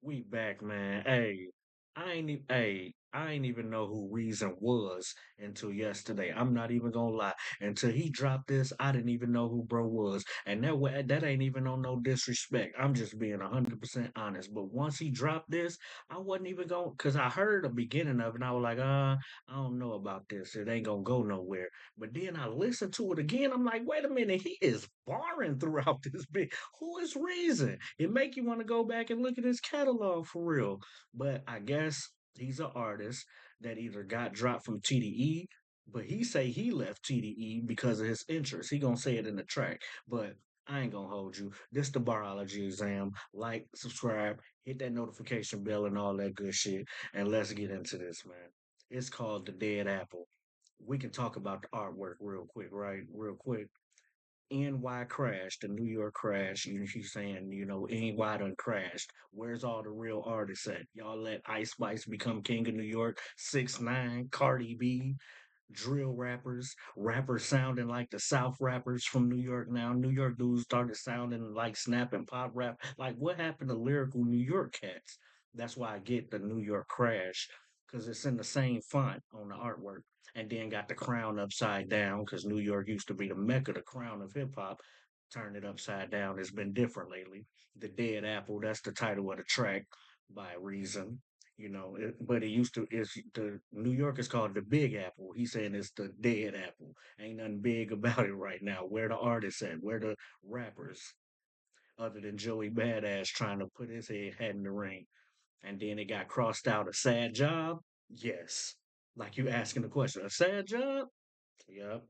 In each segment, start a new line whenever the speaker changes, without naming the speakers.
We back, man. I ain't even know who Reason was until yesterday. I'm not even gonna lie. Until he dropped this, I didn't even know who bro was. And that ain't even on no disrespect. I'm just being 100% honest. But once he dropped this, I wasn't even going cause I heard the beginning of it and I was like, I don't know about this. It ain't gonna go nowhere. But then I listened to it again. I'm like, wait a minute, he is barring throughout this bit. Who is Reason? It make you want to go back and look at his catalog for real. But I guess he's an artist that either got dropped from TDE, but he say he left TDE because of his interest. He gonna say it in the track, but I ain't gonna hold you. This the Bar-Ology exam. Like, subscribe, hit that notification bell and all that good shit, and let's get into this, man. It's called The Dead Apple. We can talk about the artwork real quick, right? Real quick. NY crashed, the New York crash. She's saying, NY done crashed. Where's all the real artists at? Y'all let Ice Spice become king of New York. 6ix9ine, Cardi B, drill rappers sounding like the South rappers from New York now. New York dudes started sounding like snap and pop rap. Like, what happened to lyrical New York cats? That's why I get the New York crash, because it's in the same font on the artwork. And then got the crown upside down, because New York used to be the mecca, the crown of hip hop. Turn it upside down. It's been different lately. The Dead Apple, that's the title of the track by Reason. But it used to is the New York is called the Big Apple. He's saying it's the dead apple. Ain't nothing big about it right now. Where the artists at? Where the rappers? Other than Joey Badass trying to put his head in the ring. And then it got crossed out a sad job? Yes. Like you asking the question, a sad job? Yep.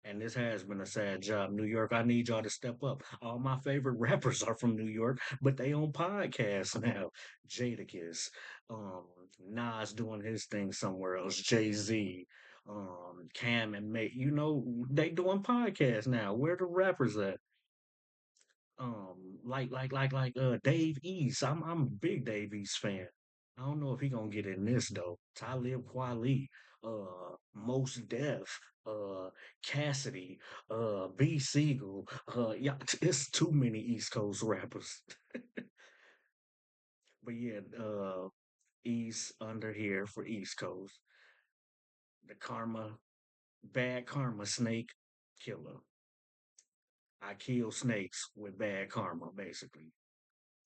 And this has been a sad job. New York, I need y'all to step up. All my favorite rappers are from New York, but they on podcasts now. Jadakiss, um, Nas doing his thing somewhere else. Jay-Z, Cam and Mate. They doing podcasts now. Where the rappers at? Dave East. I'm a big Dave East fan. I don't know if he gonna get in this though. Talib Kweli, Most Def, Cassidy, B Siegel. Yeah, it's too many East Coast rappers. But yeah, East under here for East Coast. The karma, bad karma snake killer. I kill snakes with bad karma, basically.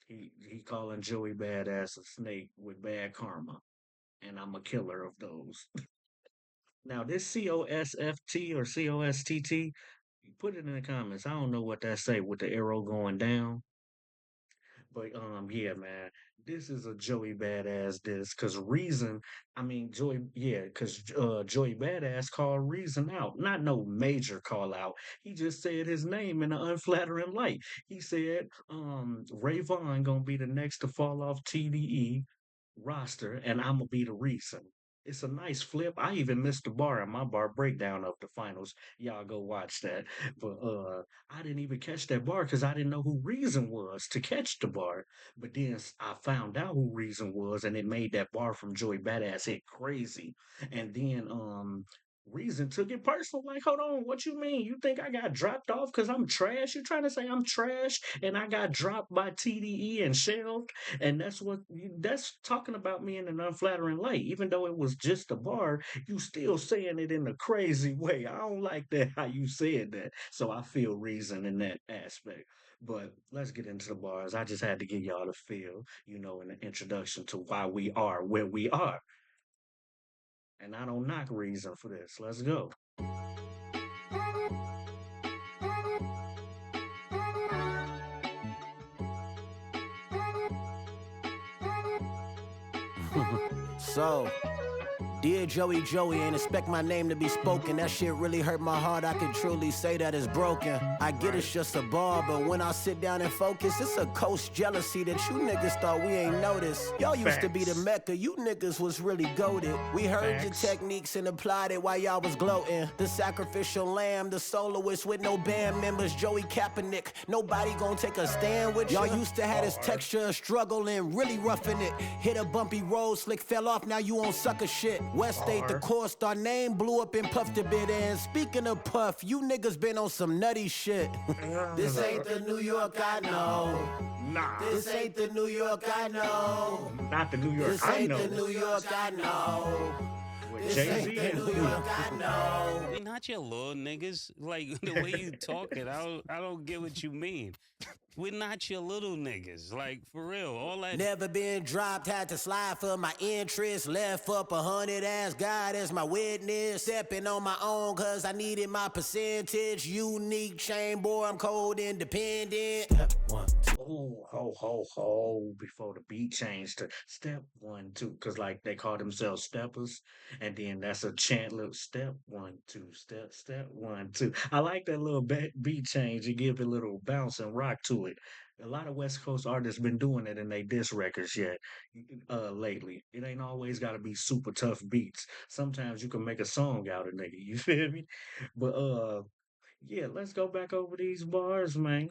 He calling Joey Badass a snake with bad karma, and I'm a killer of those. Now this COSFT or COSTT, put it in the comments. I don't know what that say with the arrow going down. But yeah, man, this is a Joey Badass diss because Reason, I mean because Joey Badass called Reason out, not no major call out. He just said his name in an unflattering light. He said, Ray Vaughn gonna be the next to fall off TDE roster, and I'm gonna be the reason. It's a nice flip. I even missed the bar in my bar breakdown of the finals. Y'all go watch that. But I didn't even catch that bar because I didn't know who Reason was to catch the bar. But then I found out who Reason was, and it made that bar from Joey Badass hit crazy. And then Reason took it personal. Like, hold on, what you mean? You think I got dropped off because I'm trash? You trying to say I'm trash and I got dropped by TDE and shelved? And that's talking about me in an unflattering light. Even though it was just a bar, you still saying it in a crazy way. I don't like that how you said that. So I feel Reason in that aspect. But let's get into the bars. I just had to give y'all a feel, in the introduction to why we are where we are. And I don't knock Reason for this. Let's go.
So, dear Joey, ain't expect my name to be spoken. That shit really hurt my heart. I can truly say that it's broken. I get it's just a bar, but when I sit down and focus, it's a coast jealousy that you niggas thought we ain't noticed. Y'all used to be the mecca, you niggas was really goated. We heard your techniques and applied it while y'all was gloating. The sacrificial lamb, the soloist with no band members, Joey Kaepernick. Nobody gon' take a stand with y'all. Used to have this texture of struggle and really roughing it. Hit a bumpy road, slick fell off, now you on sucker shit. West State the
Bar.
course, our name blew up and puffed a bit. And speaking of puff, you niggas been on some nutty shit. This ain't the New York I know.
Nah,
This ain't the New York I know.
not the New York
This
I
ain't the
know.
New York I know.
With
This
Jay
ain't
Z
the
and
New
who?
York I know.
We not your little niggas. Like the way you talking, I don't get what you mean. We're not your little niggas. Like for real, all that.
Never been dropped, had to slide for my interest. Left up 100, asked God as my witness. Stepping on my own cause I needed my percentage. Unique chain, boy, I'm cold independent. Step one, two.
Oh, ho, ho, ho, before the beat changed to step 1, 2, because like they call themselves steppers, and then that's a chant little step 1, 2, step 1, 2. I like that little beat change. You give it a little bounce and rock to it. A lot of West Coast artists been doing it in their diss records yet, lately. It ain't always got to be super tough beats. Sometimes you can make a song out of nigga. You feel me? But yeah, let's go back over these bars, man.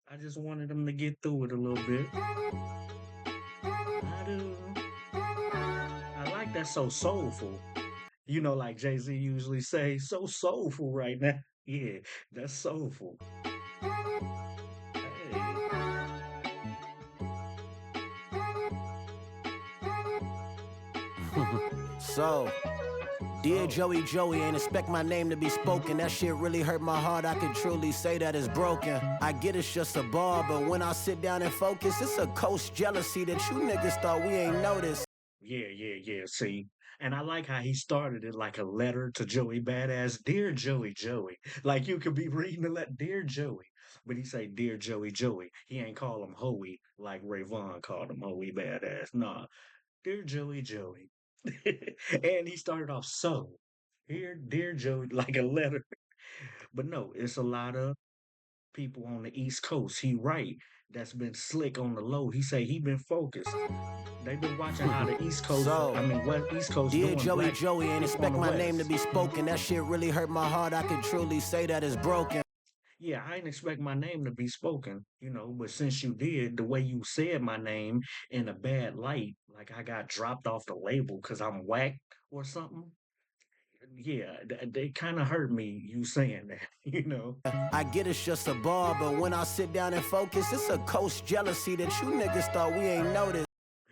I just wanted them to get through it a little bit. I do. I like that so soulful. You know, like Jay Z usually say, so soulful right now. Yeah, that's soulful. Hey,
So, dear
so
Joey, ain't expect my name to be spoken. That shit really hurt my heart. I can truly say that it's broken. I get it's just a bar, but when I sit down and focus, it's a coast jealousy that you niggas thought we ain't noticed.
yeah. See, and I like how he started it like a letter to Joey Badass, dear Joey. Like you could be reading the letter, dear Joey, but he say, dear Joey. He ain't call him Hoey like Ray Vaughn called him Hoey Badass. Nah, dear Joey. And he started off so here, dear Joey, like a letter. But no, it's a lot of people on the East Coast. He right. That's been slick on the low. He say he been focused. They've been watching how the East Coast,
So,
I mean, what East Coast
dear
doing black
Joey, ain't
people on
expect
the
my name to
West.
be spoken. That shit really hurt my heart. I can truly say that it's broken.
Yeah, I didn't expect my name to be spoken, but since you did, the way you said my name in a bad light, like I got dropped off the label because I'm whack or something. Yeah, they kind of hurt me you saying that.
I get it's just a bar, but when I sit down and focus, it's a coast jealousy that you niggas thought we ain't noticed.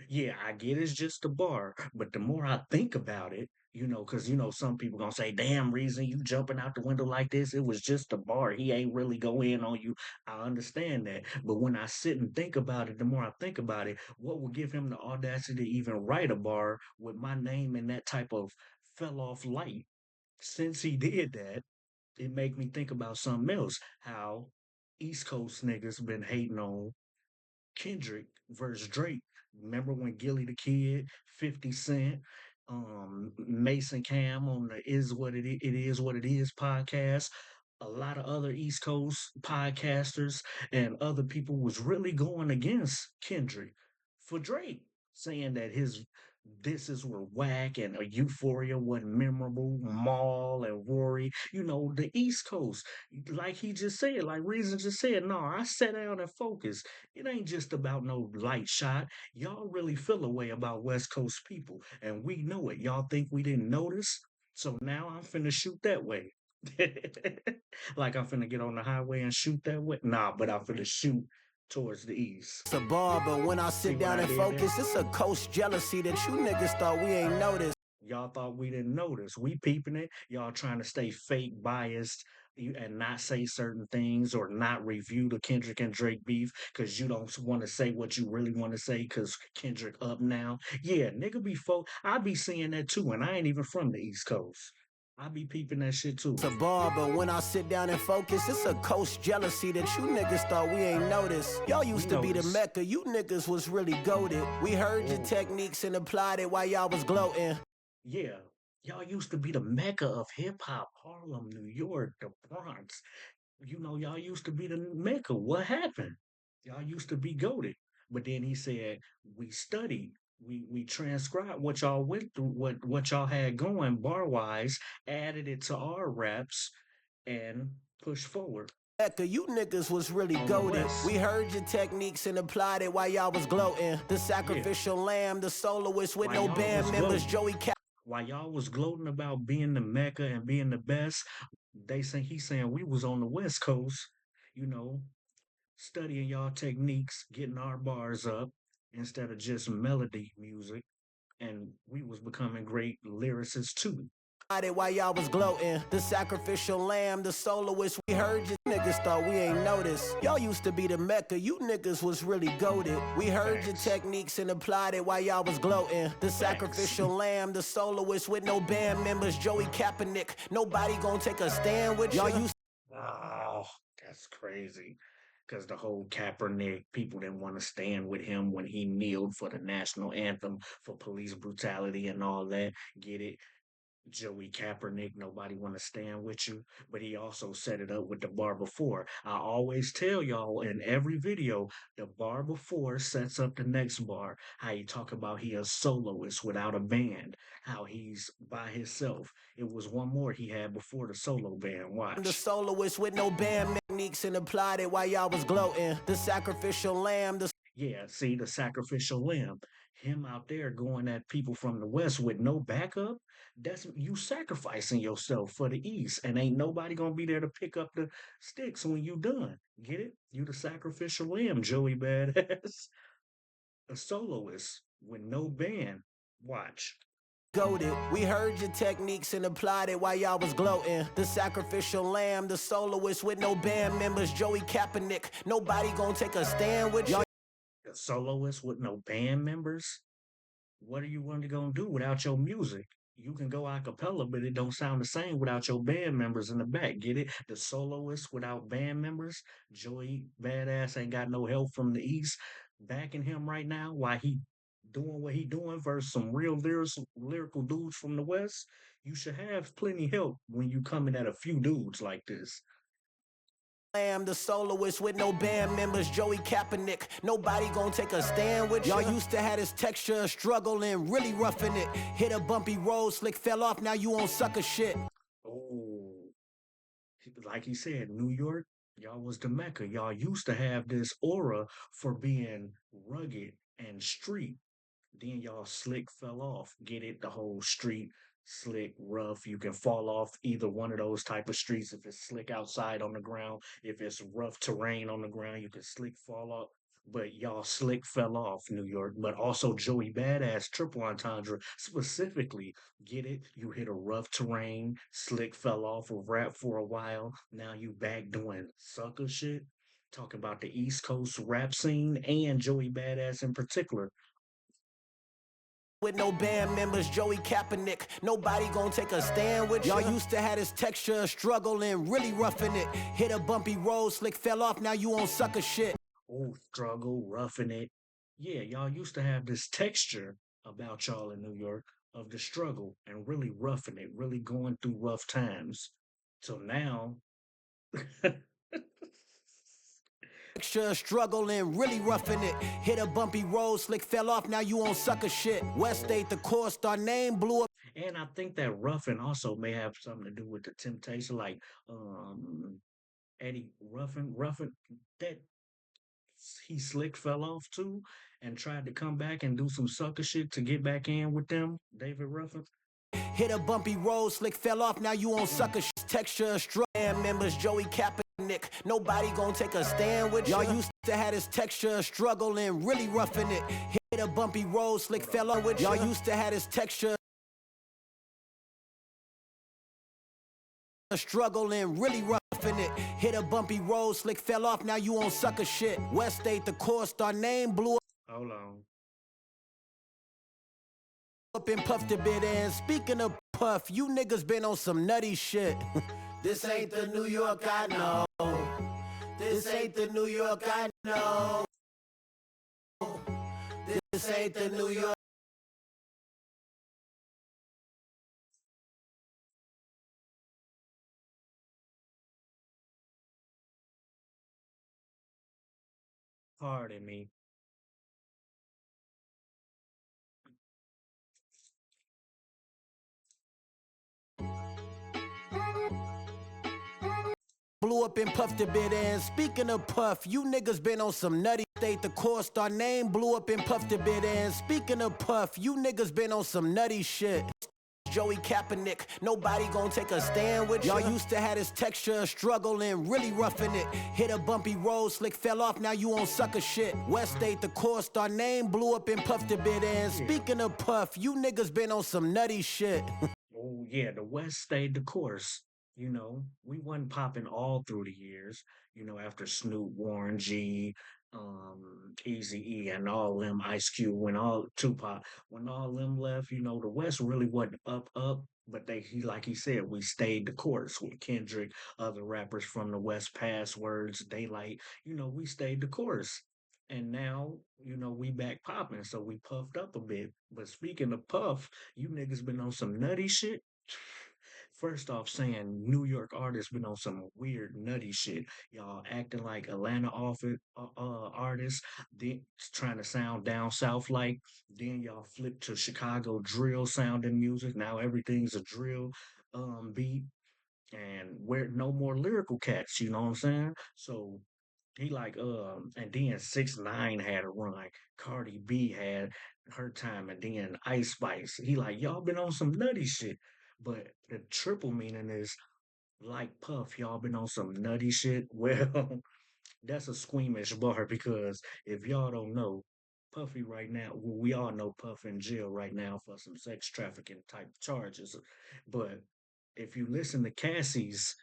Yeah, I get it's just a bar, but the more I think about it, because some people gonna say, "Damn, reason you jumping out the window like this? It was just a bar. He ain't really go in on you." I understand that, but when I sit and think about it, the more I think about it, what would give him the audacity to even write a bar with my name in that type of fell off light? Since he did that, it make me think about something else. How East Coast niggas been hating on Kendrick versus Drake. Remember when Gilly the Kid, 50 Cent, Mason Cam on the It Is What It Is podcast, a lot of other East Coast podcasters and other people was really going against Kendrick for Drake, saying that his disses were whack and a Euphoria wasn't memorable. Maul and Rory, the East Coast, like he just said, like Reason just said, no, I sat down and focused. It ain't just about no light shot. Y'all really feel a way about West Coast people, and we know it. Y'all think we didn't notice? So now I'm finna shoot that way. Like I'm finna get on the highway and shoot that way. Nah, but I'm finna shoot towards the east.
It's a bar, but when I
See
sit
what
down
I
and
did there?
focus, it's a coast jealousy that you niggas thought we ain't noticed.
Y'all thought we didn't notice. We peeping it. Y'all trying to stay fake biased and not say certain things or not review the Kendrick and Drake beef because you don't want to say what you really want to say because Kendrick up now. Yeah, nigga be I be seeing that too, and I ain't even from the East Coast. I be peeping that shit too.
It's a bar, but when I sit down and focus, it's a coast jealousy that you niggas thought we ain't noticed. Y'all
We
used to be the
notice.
Mecca, you niggas was really goated. We heard your
Oh,
techniques and applied it while y'all was gloating.
yeah. Y'all used to be the mecca of hip hop, Harlem, New York, the Bronx. Y'all used to be the Mecca. What happened? Y'all used to be goaded. But then he said, we studied, we transcribed what y'all went through, what y'all had going bar wise, added it to our raps and pushed forward.
Becca, you niggas was really
on the
goated.
West.
We heard your techniques and applied it while y'all was gloating. The sacrificial lamb, the soloist with
While
no
y'all
band
was
members,
gloating. While y'all was gloating about being the Mecca and being the best, he's saying we was on the West Coast, you know, studying y'all techniques, getting our bars up instead of just melody music, and we was becoming great lyricists too.
it while y'all was gloating. The sacrificial lamb, the soloist. We heard you niggas thought we ain't noticed. Y'all used to be the Mecca, you niggas was really goated. We heard your techniques and applied it while y'all was gloating. The sacrificial lamb, the soloist with no band members, Joey Kaepernick. Nobody gonna take a stand with y'all.
Oh, that's crazy. Because the whole Kaepernick, people didn't want to stand with him when he kneeled for the national anthem for police brutality and all that. Get it? Joey Kaepernick, nobody want to stand with you, but he also set it up with the bar before. I always tell y'all in every video, the bar before sets up the next bar. How he talk about he a soloist without a band, how he's by himself. It was one more he had before the solo band. Watch.
The soloist with no band techniques and applied it while y'all was gloating. The sacrificial lamb,
yeah, see the sacrificial lamb. Him out there going at people from the West with no backup. That's you sacrificing yourself for the East, and ain't nobody gonna be there to pick up the sticks when you done. Get it? You the sacrificial lamb, Joey Badass. A soloist with no band. Watch.
goated. We heard your techniques and applied it while y'all was gloating. The sacrificial lamb, the soloist with no band members, Joey Kaepernick. Nobody gonna take a stand with y'all.
A soloist with no band members. What are you really gonna do without your music? You can go a cappella, but it don't sound the same without your band members in the back. Get it? The soloist without band members. Joey Badass ain't got no help from the East backing him right now while he doing what he doing versus some real lyrical dudes from the West. You should have plenty help when you coming at a few dudes like this.
The soloist with no band members, Joey Kaepernick. Nobody gonna take a stand with y'all. Used to have this texture, struggling, really roughing it. Hit a bumpy road, slick fell off. Now you on sucker shit.
Oh, like he said, New York, y'all was the Mecca. Y'all used to have this aura for being rugged and street. Then y'all slick fell off. Get it? The whole street slick, rough. You can fall off either one of those type of streets. If it's slick outside on the ground, if it's rough terrain on the ground, you can slick fall off. But y'all slick fell off New York, but also Joey Badass triple entendre specifically. Get it? You hit a rough terrain, slick fell off of rap for a while. Now you back doing sucker shit. Talking about the East Coast rap scene and Joey Badass in particular.
With no band members, Joey Kaepernick. Nobody gonna take a stand with y'all. Used to have this texture, struggling, really roughing it. Hit a bumpy road, slick fell off. Now you on sucker shit.
Oh, struggle, roughing it. Yeah, y'all used to have this texture about y'all in New York of the struggle and really roughing it, really going through rough times. So now,
struggling, really roughing it. Hit a bumpy road, slick fell off. Now you on sucker shit. West State, the course, our name blew up.
And I think that roughing also may have something to do with the temptation, like Eddie Ruffin, that he slick fell off too and tried to come back and do some sucker shit to get back in with them, David Ruffin.
Hit a bumpy road, slick fell off. Now you on sucker shit. Texture, strand members, Joey Kaepernick. Nobody gonna take a stand with y'all. Used to have this texture, struggling, really roughing it. Hit a bumpy road, slick fell off with y'all. Used to have this texture, struggling, really roughing it. Hit a bumpy road, slick fell off. Now you on sucker shit. West State, the course, our name blew up.
Hold on.
Up and puffed a bit, and speaking of puff, you niggas been on some nutty shit. This ain't the New York I know. This ain't the New York I know. This ain't the New York.
Pardon me.
blew up and puffed a bit. And speaking of puff, you niggas been on some nutty. State the course, our name blew up and puffed a bit. And speaking of puff, you niggas been on some nutty shit. Joey Kaepernick, nobody gon' take a stand with y'all. Used to have this texture of struggle and really roughing it. Hit a bumpy road, slick fell off, now you on sucker shit. West State, the course, our name blew up and puffed a bit. And speaking of puff, you niggas been on some nutty shit.
Oh yeah, the West stayed the course. You know, we wasn't popping all through the years. You know, after Snoop, Warren G, Easy E, and all them, Ice Cube, when all Tupac, when all them left, you know, the West really wasn't up. But like he said, we stayed the course with Kendrick, other rappers from the West, Passwords, Daylight. You know, we stayed the course. And now, you know, we back popping, so we puffed up a bit. But speaking of puff, you niggas been on some nutty shit. First off, saying New York artists been on some weird nutty shit. Y'all acting like Atlanta office artists, then trying to sound down south like. Then y'all flip to Chicago drill sounding music. Now everything's a drill beat, and we're no more lyrical cats. You know what I'm saying? So he like and then 6ix9ine had a run. Cardi B had her time, and then Ice Spice. He like, y'all been on some nutty shit. But the triple meaning is like Puff, y'all been on some nutty shit. Well, that's a squeamish bar because if y'all don't know, Puffy right now, well, we all know Puff in jail right now for some sex trafficking type charges. But if you listen to Cassie's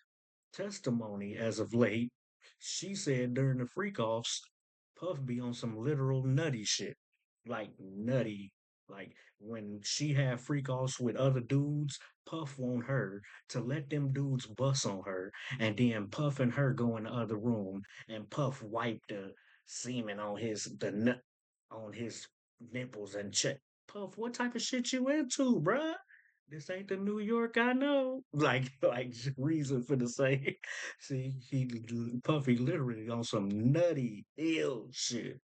testimony as of late, she said during the freak offs, Puff be on some literal nutty shit. Like nutty. Like when she had freak offs with other dudes, Puff want her to let them dudes bust on her, and then Puff and her go in the other room, and Puff wipe the semen on the nut on his nipples and check. Puff, what type of shit you into, bruh? This ain't the New York I know. Like reason for the say. See, Puffy literally on some nutty ill shit.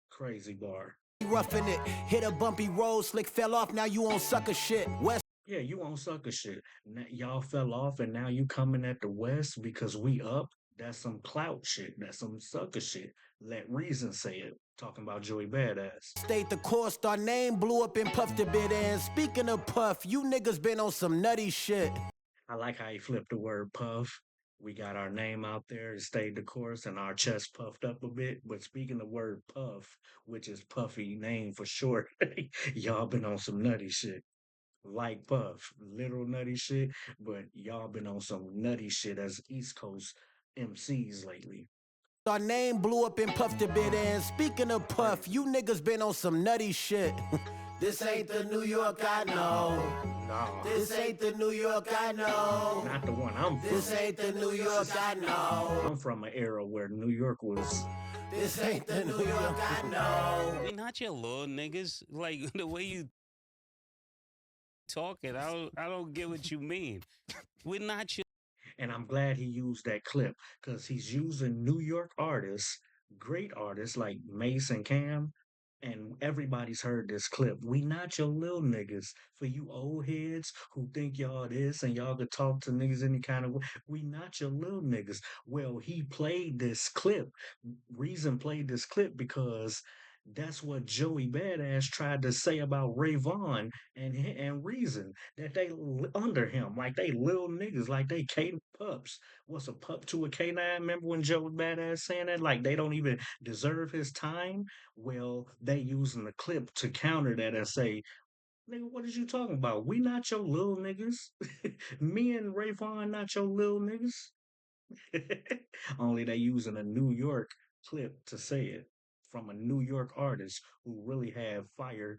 Crazy bar.
Roughing it, hit a bumpy road, slick fell off, now you on sucker shit. West.
Yeah, you on sucker shit. Y'all fell off and now you coming at the West because we up. That's some clout shit. That's some sucker shit. Let reason say it. Talking about Joey Badass.
State the course, our name blew up and puffed a bit. And speaking of puff, you niggas been on some nutty shit.
I like how he flipped the word puff. We got our name out there, it stayed the course, and our chest puffed up a bit. But speaking the word puff, which is puffy name for short, y'all been on some nutty shit. Like Puff, literal nutty shit, but y'all been on some nutty shit as East Coast MCs lately.
Our name blew up and puffed a bit. And speaking of puff, you niggas been on some nutty shit. This ain't the New York I know.
Nah,
This ain't the New York I know.
not the one I'm from.
This ain't the New York I know.
I'm from an era where New York was.
This ain't the New York I know.
We not your little niggas. Like the way you talking, I don't get what you mean. We're not your.
And I'm glad he used that clip because he's using New York artists, great artists like Mace and Cam, and everybody's heard this clip. We not your little niggas. For you old heads who think y'all this and y'all could talk to niggas any kind of way, we not your little niggas. Well, he played this clip. Reason played this clip because that's what Joey Badass tried to say about Ray Vaughn and Reason that they under him like they little niggas like they K pups. What's a pup to a K9? Remember when Joey Badass saying that like they don't even deserve his time? Well, they using the clip to counter that and say, nigga, what is you talking about? We not your little niggas. Me and Ray Vaughn not your little niggas. Only they using a New York clip to say it from a New York artist who really have fire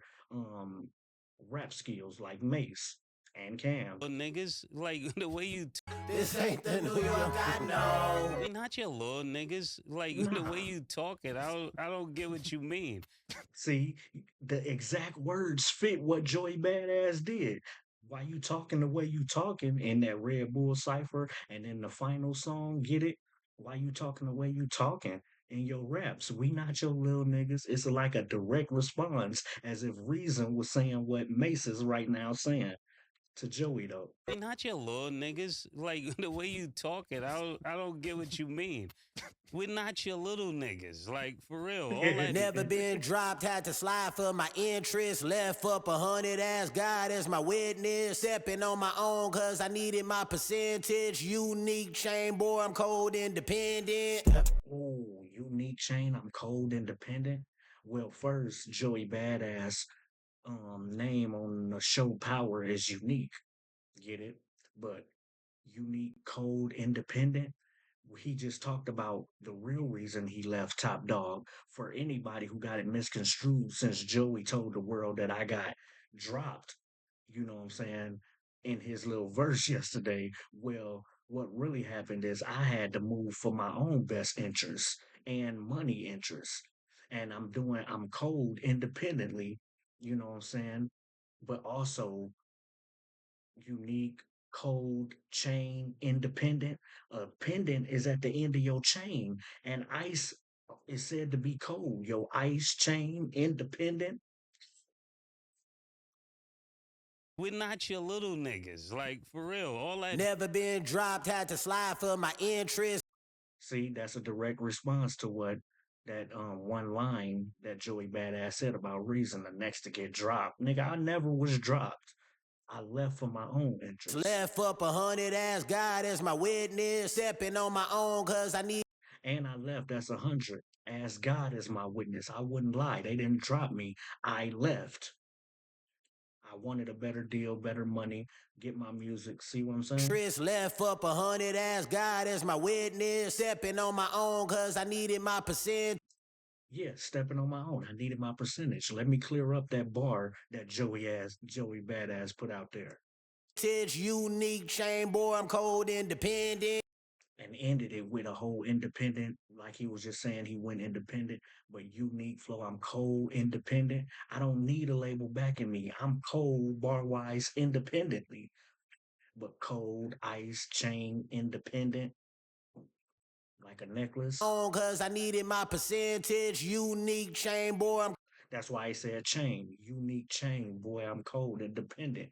rap skills like Mace and Cam.
Little niggas, like the way you.
This ain't the New York I know.
We not your little niggas. Like the way you talking, I don't get what you mean.
See, the exact words fit what Joey Badass did. Why you talking the way you talking in that Red Bull cipher and in the final song, get it? Why you talking the way you talking in your raps? We not your little niggas. It's like a direct response, as if Reason was saying what Mace is right now saying. To Joey though.
We not your little niggas. Like the way you talking, I don't get what you mean. We're not your little niggas. Like for real. All that
Never been dropped, had to slide for my interest. Left up 100, asked God as my witness. Stepping on my own cause I needed my percentage. Unique chain, boy, I'm cold independent.
Oh, unique chain. I'm cold independent. Well, first, Joey Badass name on the show Power is unique. Get it? But unique, cold, independent. He just talked about the real reason he left Top Dog for anybody who got it misconstrued since Joey told the world that I got dropped, you know what I'm saying, in his little verse yesterday. Well, what really happened is I had to move for my own best interests and money interests. And I'm cold independently, you know what I'm saying? But also unique, cold, chain, independent. A pendant is at the end of your chain, and ice is said to be cold. Your ice chain, independent.
we're not your little niggas. Like for real. All that
Never been dropped, had to slide for my interest.
See, that's a direct response to what that one line that Joey Badass said about reason the next to get dropped. Nigga, I never was dropped. I left for my own interests.
Left up 100, asked God as my witness. Stepping on my own cause I need.
And I left. That's 100. As God is my witness. I wouldn't lie. They didn't drop me. I left. I wanted a better deal, better money, get my music. See what I'm saying?
Tris left up 100, asked God as my witness. Stepping on my own cause I needed my percent.
Yeah, stepping on my own. I needed my percentage. Let me clear up that bar that Joey Badass put out there.
Unique chain, boy, I'm cold independent.
And ended it with a whole independent, like he was just saying he went independent, but unique flow. I'm cold independent. I don't need a label backing me. I'm cold bar wise independently. But cold, ice, chain, independent, like a necklace.
Cause I needed my percentage. Unique chain, boy,
That's why I said chain, unique chain. Boy, I'm cold independent.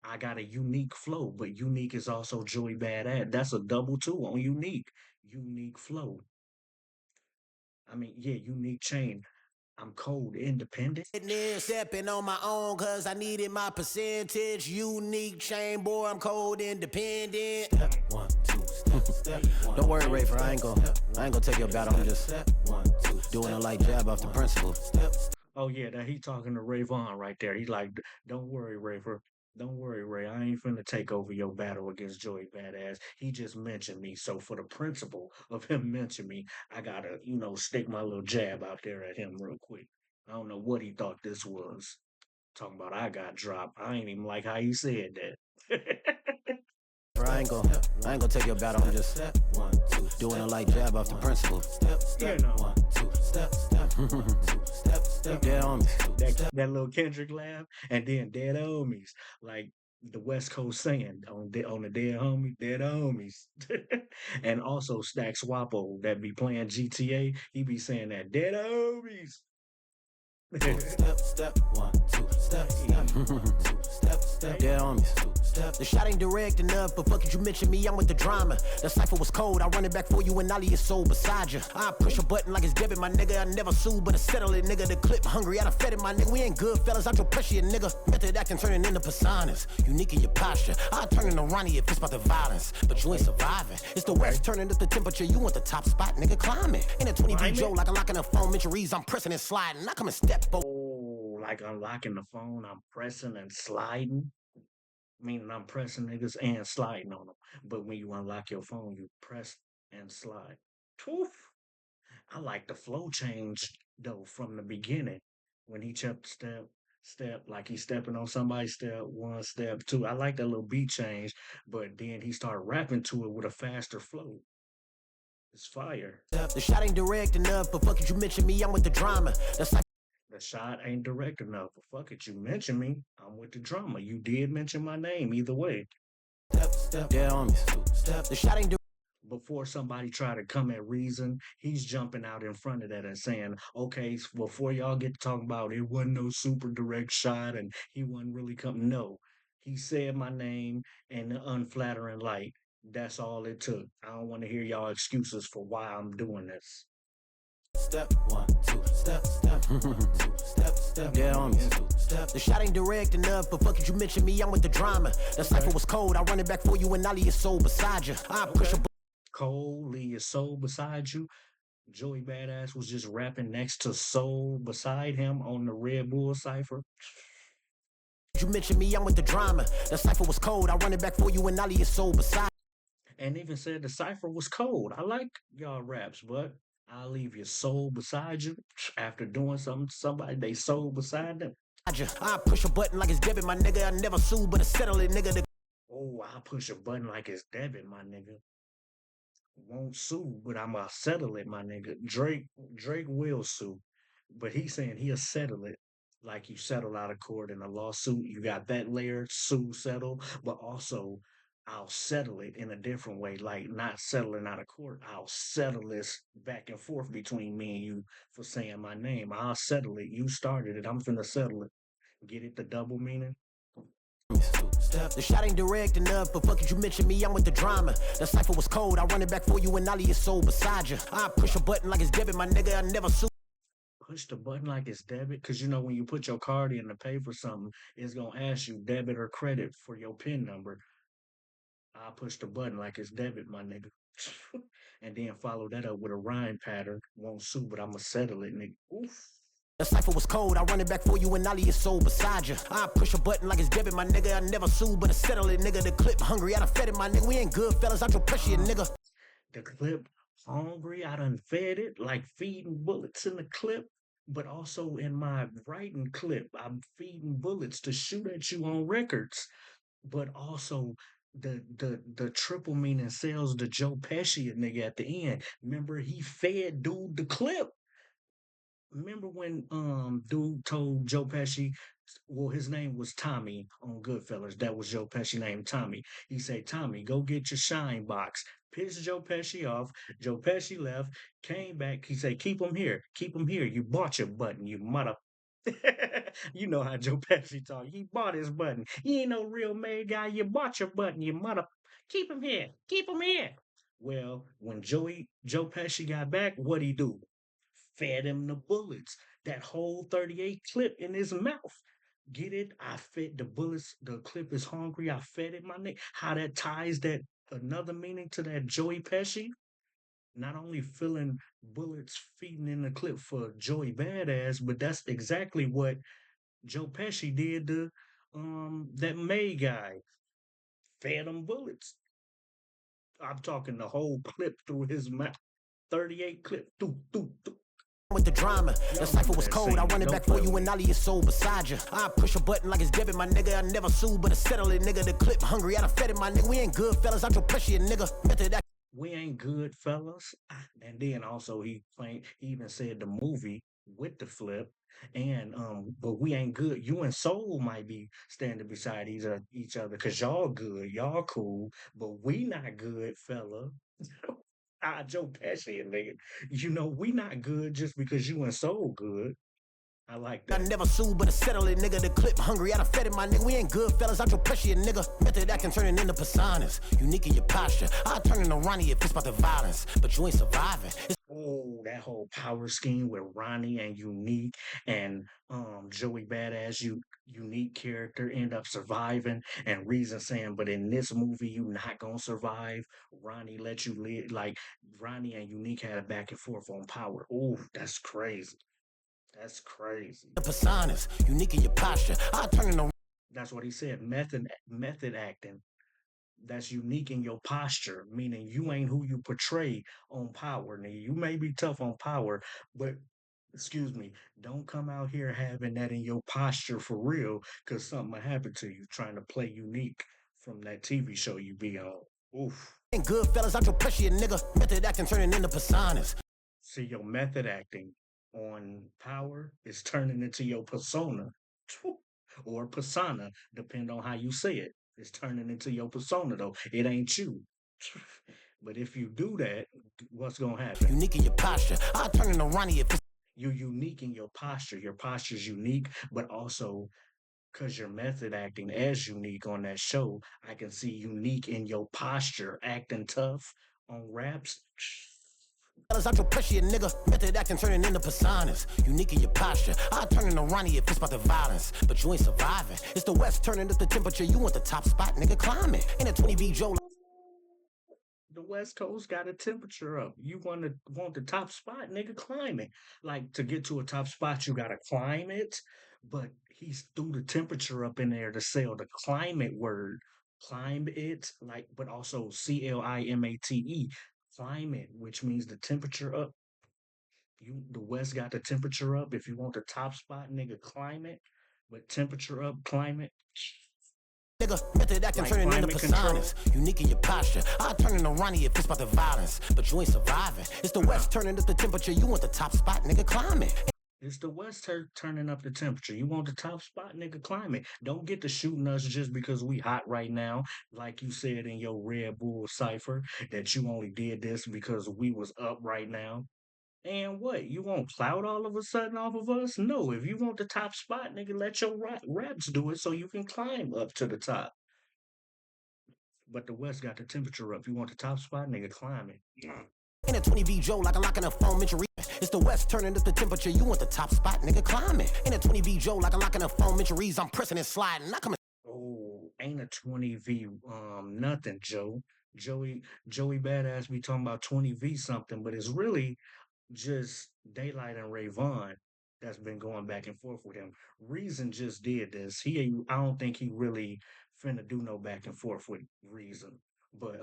I got a unique flow, but unique is also Joey Badass. That's a double two on unique. Unique flow. I mean, yeah, unique chain. I'm cold independent.
Stepping on my own cause I needed my percentage. Unique chain, boy, I'm cold independent. Step one, two, step one. Don't worry, Rafer, I ain't gonna take your battle. I'm just doing a light jab off the principle.
Oh yeah, that he talking to Rayvon right there. He like, don't worry, Raver. Don't worry, Ray. I ain't finna take over your battle against Joey Badass. He just mentioned me. So for the principle of him mentioning me, I gotta, stick my little jab out there at him real quick. I don't know what he thought this was. Talking about I got dropped. I ain't even like how he said that.
I ain't gonna take your battle. I'm just doing a light jab off the principle. Dead homies.
That little Kendrick laugh, and then dead homies, like the West Coast saying on the dead homies, and also Stack Swappo that be playing GTA. He be saying that dead homies.
Step one, two, step. Yeah, the shot ain't direct enough, but fuck it, you mention me, I'm with the drama. The cipher was cold, I run it back for you and Ollie is so beside you. I push a button like it's debit, my nigga. I never sue, but I settle it, nigga. The clip hungry, I done fed it, my nigga. We ain't good fellas, out your pressure, you nigga. Method acting turning into personas, unique in your posture. I'll turn into Ronnie if it's about the violence, but you ain't surviving. It's the West turning up the temperature, you want the top spot, nigga, climbing. In a 20B Joe, like unlocking a phone, injuries, I'm pressing and sliding. I come and step,
oh, like unlocking the phone, I'm pressing and sliding. Meaning I'm pressing niggas and sliding on them. But when you unlock your phone, you press and slide. Poof. I like the flow change though from the beginning when he kept step like he's stepping on somebody's step one, step two. I like that little beat change, but then he started rapping to it with a faster flow. It's fire.
The shot ain't direct enough, but fuck it, you mention me, I'm with the drama. That's like
the shot ain't direct enough. But fuck it, you mention me. I'm with the drama. You did mention my name either way.
Yeah, homies. The shot ain't
before somebody try to come at reason, he's jumping out in front of that and saying, okay, before y'all get to talk about it wasn't no super direct shot and he wasn't really coming. No, He said my name in an unflattering light. That's all it took. I don't want to hear y'all excuses for why I'm doing this.
Step 1, 2, step, 1, 2, step, yeah, step. The shot ain't direct enough, but fuck it, you mentioned me, I'm with the drama. The cipher was cold, I run it back for you and I'll leave your soul beside you. I push a
Cold, leave your soul beside you. Joeybadass was just rapping next to Soul beside him on the Red Bull cipher.
You mentioned me, I'm with the drama. The cipher was cold, I run it back for you and I'll leave your soul beside.
And even said the cipher was cold. I like y'all raps, but I'll leave your soul beside you after doing something to somebody, they soul beside them.
I push a button like it's debit, my nigga. I never sue, but I settle it, nigga.
Oh, I push a button like it's debit, my nigga. Won't sue, but I'ma settle it, my nigga. Drake will sue, but he's saying he'll settle it like you settle out of court in a lawsuit. You got that layer, sue, settle, but also I'll settle it in a different way, like not settling out of court. I'll settle this back and forth between me and you for saying my name. I'll settle it. You started it. I'm finna settle it. Get it? The double meaning?
The shot ain't direct enough, but fuck it, you mentioned me, I'm with the drama. The cipher was cold, I run it back for you and I'll leave your soul beside you. I push a button like it's debit, my nigga, I never sue.
Push the button like it's debit, because you know when you put your card in to pay for something, it's gonna ask you debit or credit for your PIN number. I push the button like it's debit, my nigga. And then follow that up with a rhyme pattern. Won't sue, but I'ma settle it, nigga. Oof.
The cipher was cold, I run it back for you and I'll leave your soul beside you. I push a button like it's debit, my nigga, I never sue, but I settle it, nigga. The clip hungry, I done fed it, my nigga. We ain't good, fellas, I don't pressure you, nigga.
The clip hungry, I done fed it like feeding bullets in the clip, but also in my writing clip, I'm feeding bullets to shoot at you on records. But also the triple meaning sells the Joe Pesci nigga at the end. Remember, he fed dude the clip. Remember when dude told Joe Pesci, well, his name was Tommy on Goodfellas. That was Joe Pesci named Tommy. He said, Tommy, go get your shine box. Pissed Joe Pesci off. Joe Pesci left, came back. He said, keep him here. Keep him here. You bought your button, you mother. You know how Joe Pesci talk. He bought his button. He ain't no real made guy. You bought your button, you mother. Keep him here. Keep him here. Well, when Joe Pesci got back, what'd he do? Fed him the bullets. That whole 38 clip in his mouth. Get it? I fed the bullets. The clip is hungry. I fed it, my nigga. How that ties that another meaning to that Joey Pesci? Not only filling bullets feeding in the clip for Joey Badass, but that's exactly what Joe Pesci did to that May guy. Fed him bullets. I'm talking the whole clip through his mouth. 38 clip. Doo, doo, doo.
With the drama, the cipher was cold, I run it back for you and I'll leave your soul beside you. I push a button like it's debit, my nigga, I never sue, but I settle it, nigga. The clip hungry, I done fed it, my nigga. We ain't good, fellas, I don't pressure you, nigga. Method act.
We ain't good, fellas. And then also he even said the movie with the flip. And but we ain't good. You and Soul might be standing beside each other because y'all good, y'all cool, but we not good, fella. Joe Pesci and nigga. You know, we not good just because you and Soul good. I like
I
that.
never sue, but I settle it, nigga. The clip hungry, I done fed it, my nigga. We ain't good, fellas, I don't pressure you, nigga. Method acting turning into personas. Unique in your posture. I turn into Ronnie if it's about the violence, but you ain't surviving.
Oh, that whole power scheme with Ronnie and Unique and Joey Badass, unique character end up surviving and Reason saying, but in this movie you not gonna survive. Ronnie let you live. Like Ronnie and Unique had a back and forth on power. Oh, that's crazy. That's crazy.
The personas, unique in your posture. I turn into.
That's what he said. Method acting. That's unique in your posture, meaning you ain't who you portray on power. Nigga. You may be tough on power, but excuse me, don't come out here having that in your posture for real, because something will happen to you trying to play unique from that TV show you be on. Oof.
Ain't good, fellas, I don't pressure you, nigga. Method acting turning into personas.
See, your method acting on power is turning into your persona or persona, depending on how you say it. It's turning into your persona, though. It ain't you. But if you do that, what's gonna happen?
Unique in your posture. I turn into Ronnie if it's.
You're unique in your posture. Your posture is unique, but also Cause your method acting as unique on that show. I can see unique in your posture, acting tough on raps.
I'm your pressure, nigga. Method acting turning into personas. Unique in your posture. I'll turn into Ronnie if it's about the violence. But you ain't surviving. It's the West turning up the temperature. You want the top spot, nigga, climb it. In a 20B Joe.
The West Coast got a temperature up. You want the top spot, nigga, climb it. Like to get to a top spot, you gotta climb it. But he's threw the temperature up in there to sell the climate word. Climb it, like, but also CLIMATE, climate, which means the temperature up. The West got the temperature up. If you want the top spot, nigga, climate. But temperature up, climate.
Nigga, method acting
Like
turning into
climate control.
personas. Unique in your posture. I'll turn into Ronnie if it's about the violence. But you ain't surviving. It's the West turning up the temperature. You want the top spot, nigga, climb it.
It's the West turning up the temperature. You want the top spot, nigga, climb it. Don't get to shooting us just because we hot right now. Like you said in your Red Bull cipher, that you only did this because we was up right now. And what? You want clout all of a sudden off of us? No, if you want the top spot, nigga, let your raps do it so you can climb up to the top. But the West got the temperature up. You want the top spot, nigga, climb it.
In a 20B Joe, like a lock in a phone, Mitch. It's the West turning up the temperature. You want the top spot, nigga, climb it. In a 20B Joe, like a lock in a phone, Mitch. I'm pressing and sliding. Not coming.
Oh, ain't a 20V nothing, Joe. Joey Badass be talking about 20V something, but it's really just Daylight and Ray Vaughn that's been going back and forth with him. Reason just did this. I don't think he really finna do no back and forth with Reason. But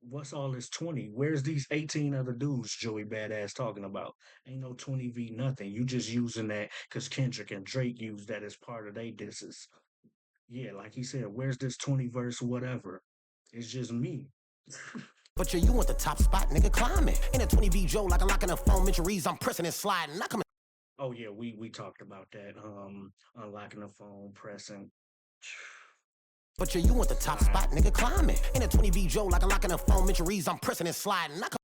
what's all this 20? Where's these 18 other dudes Joey Badass talking about? Ain't no 20V nothing. You just using that because Kendrick and Drake used that as part of their disses. Yeah, like he said, where's this 20 verse whatever? It's just me.
But you want the top spot, nigga, climb it. In a 20B Joe, like a lock in a phone, Mitch. I'm pressing and sliding. Not coming.
Oh yeah, we talked about that. Unlocking the phone, pressing.
But you want the top spot, nigga, climb it. In a 20B Joe, like a lock in a phone, Mitch. I'm pressing and sliding. Not coming.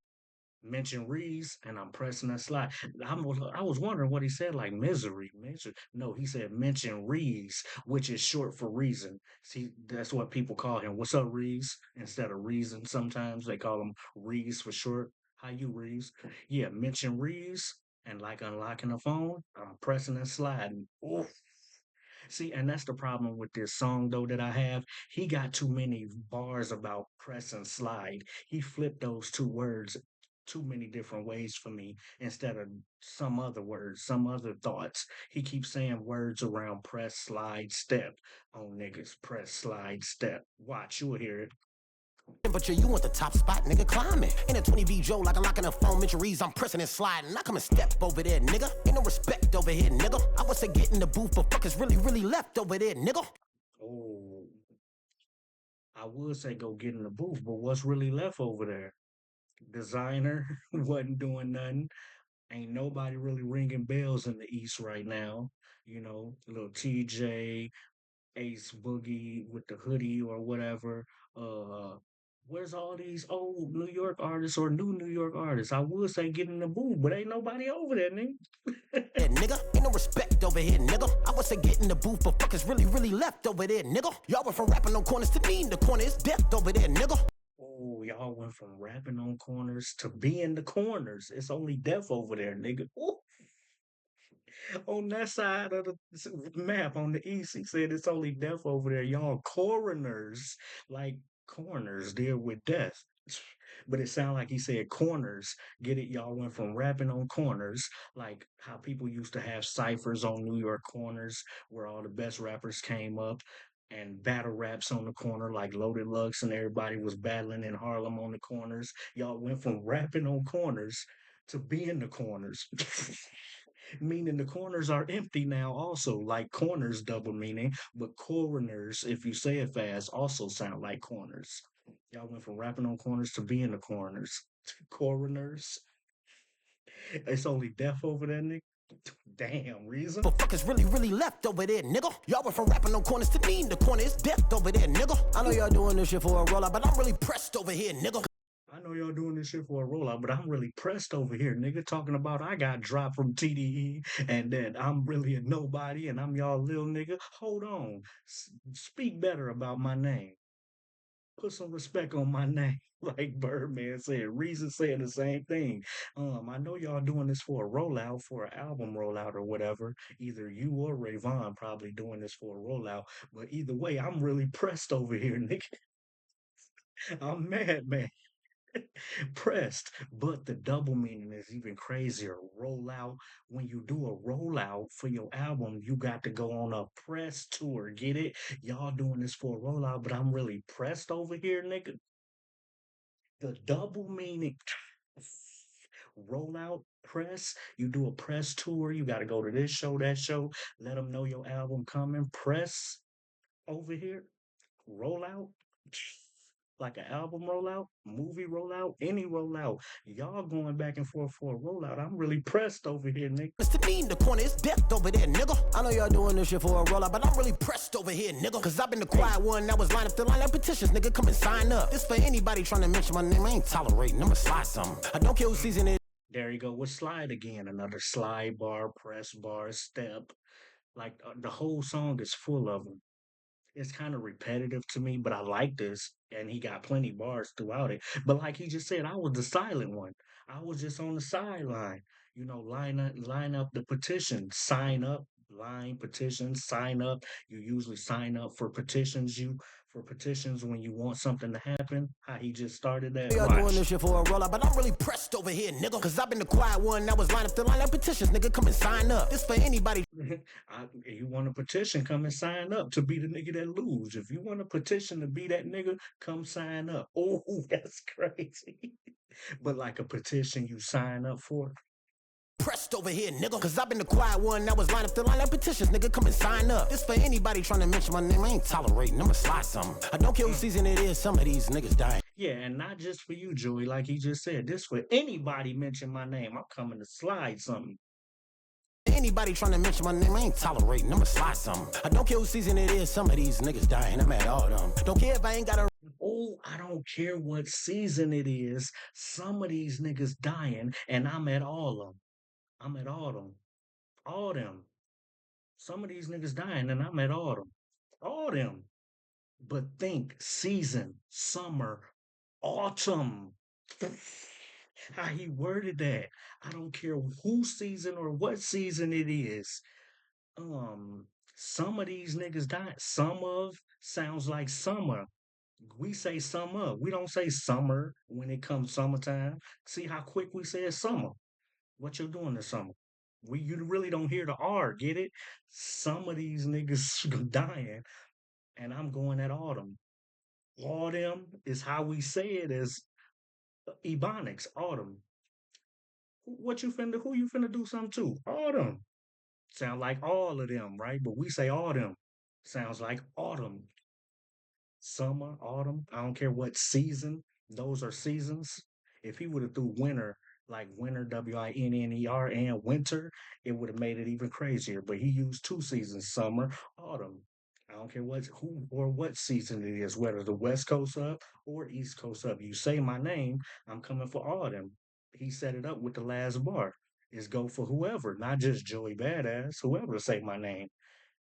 Mention Reese and I'm pressing a slide. I was wondering what he said, like misery. No, he said mention Reese, which is short for reason. See, that's what people call him. What's up, Reese? Instead of reason, sometimes they call him Reese for short. How you, Reese? Yeah, mention Reese and like unlocking a phone, I'm pressing and sliding. Oof. See, and that's the problem with this song though that I have. He got too many bars about press and slide. He flipped those two words too many different ways for me instead of some other words, some other thoughts. He keeps saying words around press, slide, step. Oh niggas, press, slide, step. Watch, you'll hear it.
But you want the top spot, nigga, climb it. In a 20B Joe, like a lock in a phone, Mitch. I'm pressing and sliding. I come and step over there, nigga. Ain't no respect over here, nigga. I was say get in the booth, but fuck is really left over there, nigga.
Oh, I would say go get in the booth, but what's really left over there? Designer wasn't doing nothing. Ain't nobody really ringing bells in the East right now. You know, little TJ, Ace Boogie with the hoodie or whatever. Uh, where's all these old New York artists or new New York artists? I would say get in the booth, but ain't nobody over there, nigga.
Yeah, nigga, ain't no respect over here, nigga. I would say get in the booth, but fuck is really left over there, nigga. Y'all went from rapping on corners to me in the corner. It's death over there, nigga.
Oh, y'all went from rapping on corners to being the corners. It's only death over there, nigga. Ooh. On that side of the map on the east, he said it's only death over there. Y'all coroners, like corners, deal with death. But it sounded like he said corners. Get it? Y'all went from rapping on corners, like how people used to have ciphers on New York corners where all the best rappers came up and battle raps on the corner, like Loaded Lux and everybody was battling in Harlem on the corners. Y'all went from rapping on corners to being the corners. Meaning the corners are empty now also, like corners double meaning, but coroners, if you say it fast, also sound like corners. Y'all went from rapping on corners to being the corners. Coroners. It's only death over there, nigga. Damn, reason.
But fuck is really left over there, nigga. Y'all went from rapping on corners to me in the corner. It's death over there, nigga. I know y'all doing this shit for a rollout, but I'm really pressed over here, nigga.
I know y'all doing this shit for a rollout, but I'm really pressed over here, nigga. Talking about I got dropped from TDE and that I'm really a nobody and I'm y'all little nigga. Hold on. Speak better about my name. Put some respect on my name. Like Birdman said, Reason said the same thing. I know y'all doing this for a rollout, for an album rollout or whatever. Either you or Rayvon probably doing this for a rollout. But either way, I'm really pressed over here, nigga. I'm mad, man. Pressed. But the double meaning is even crazier. Rollout. When you do a rollout for your album, you got to go on a press tour. Get it? Y'all doing this for a rollout, but I'm really pressed over here, nigga. The double meaning. Rollout press. You do a press tour. You got to go to this show, that show. Let them know your album coming. Press over here. Rollout. Like an album rollout, movie rollout, any rollout. Y'all going back and forth for a rollout. I'm really pressed over here, nigga.
Mr. Me in the corner, it's death over there, nigga. I know y'all doing this shit for a rollout, but I'm really pressed over here, nigga. Cause I've been the quiet one that was lined up to line up petitions, nigga. Come and sign up. This for anybody trying to mention my name. I ain't tolerating. I'ma slide something. I don't care who season it.
There you go with slide again. Another slide bar, press bar, step. Like the whole song is full of them. It's kind of repetitive to me, but I like this. And he got plenty bars throughout it. But like he just said, I was the silent one. I was just on the sideline. You know, line up the petition, sign up, line petition, sign up. You usually sign up for petitions. When you want something to happen. How he just started that.
Y'all doing this shit for a rollout, but I'm really pressed over here, nigga. Cause I've been the quiet one that was lined up to line up petitions, nigga. Come and sign up. This for anybody.
You want a petition, come and sign up to be the nigga that lose. If you want a petition to be that nigga, come sign up. Oh, that's crazy. But like a petition you sign up for.
Pressed over here, nigga. Cause I've been the quiet one that was lined up to line up petitions, nigga. Come and sign up. This for anybody trying to mention my name. I ain't tolerating. I'ma slide something. I don't care who season it is. Some of these niggas dying.
Yeah, and not just for you, Joey. Like he just said, this for anybody mention my name. I'm coming to slide something.
Anybody trying to mention my name, I ain't tolerating. I'ma slide something. I don't care who season it is. Some of these niggas dying. I'm at all them. Don't care if I ain't got a.
Oh, I don't care what season it is. Some of these niggas dying, and I'm at all of them. I'm at all them. All them. Some of these niggas dying, and I'm at all them. All them. But think season, summer, autumn. How he worded that. I don't care whose season or what season it is. Some of these niggas died. Some of sounds like summer. We say summer. We don't say summer when it comes summertime. See how quick we say summer. What you doing this summer? You really don't hear the R, get it? Some of these niggas dying, and I'm going at autumn. Autumn is how we say it as Ebonics, autumn. Who you finna do something to? Autumn. Sound like all of them, right? But we say autumn. Sounds like autumn. Summer, autumn. I don't care what season. Those are seasons. If he would have threw winter, like winter, WINNER, and winter, it would have made it even crazier. But he used two seasons, summer, autumn. I don't care who or what season it is, whether the West Coast up or East Coast up. You say my name, I'm coming for all of them. He set it up with the last bar. Is go for whoever, not just Joey Badass, whoever say my name.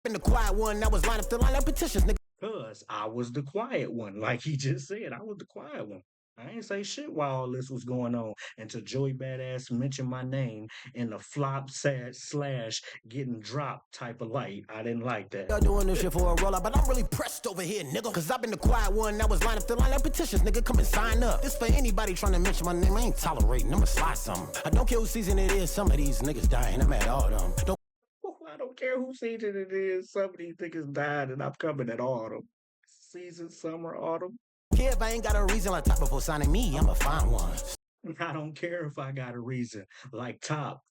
Been the quiet one that was lined up to line up petitions, nigga.
Because I was the quiet one, like he just said. I was the quiet one. I ain't say shit while all this was going on until Joey Badass mentioned my name in the flop sad slash getting dropped type of light. I didn't like that.
Y'all doing this shit for a rollout, but I'm really pressed over here, nigga. Cause I've been the quiet one that was lined up to line up petitions, nigga. Come and sign up. This for anybody trying to mention my name. I ain't tolerating. I'ma slide something. I don't care who season it is. Some of these niggas dying. I'm at all them.
I don't care who season it is. Some of these niggas died, and I'm coming at autumn. Season, summer, autumn.
Care if I ain't got a reason like top before signing me. I'ma find one.
I don't care if I got a reason like top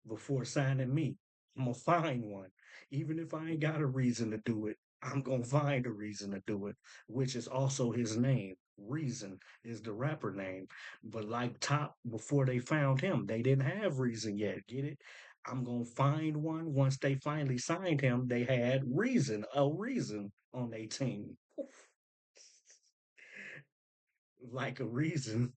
before signing me. I'm gonna find one. Even if I ain't got a reason to do it, I'm gonna find a reason to do it, which is also his name. Reason is the rapper name. But like Top, before they found him, they didn't have Reason yet. Get it? I'm gonna find one. Once they finally signed him, they had a reason on their team. Like a reason.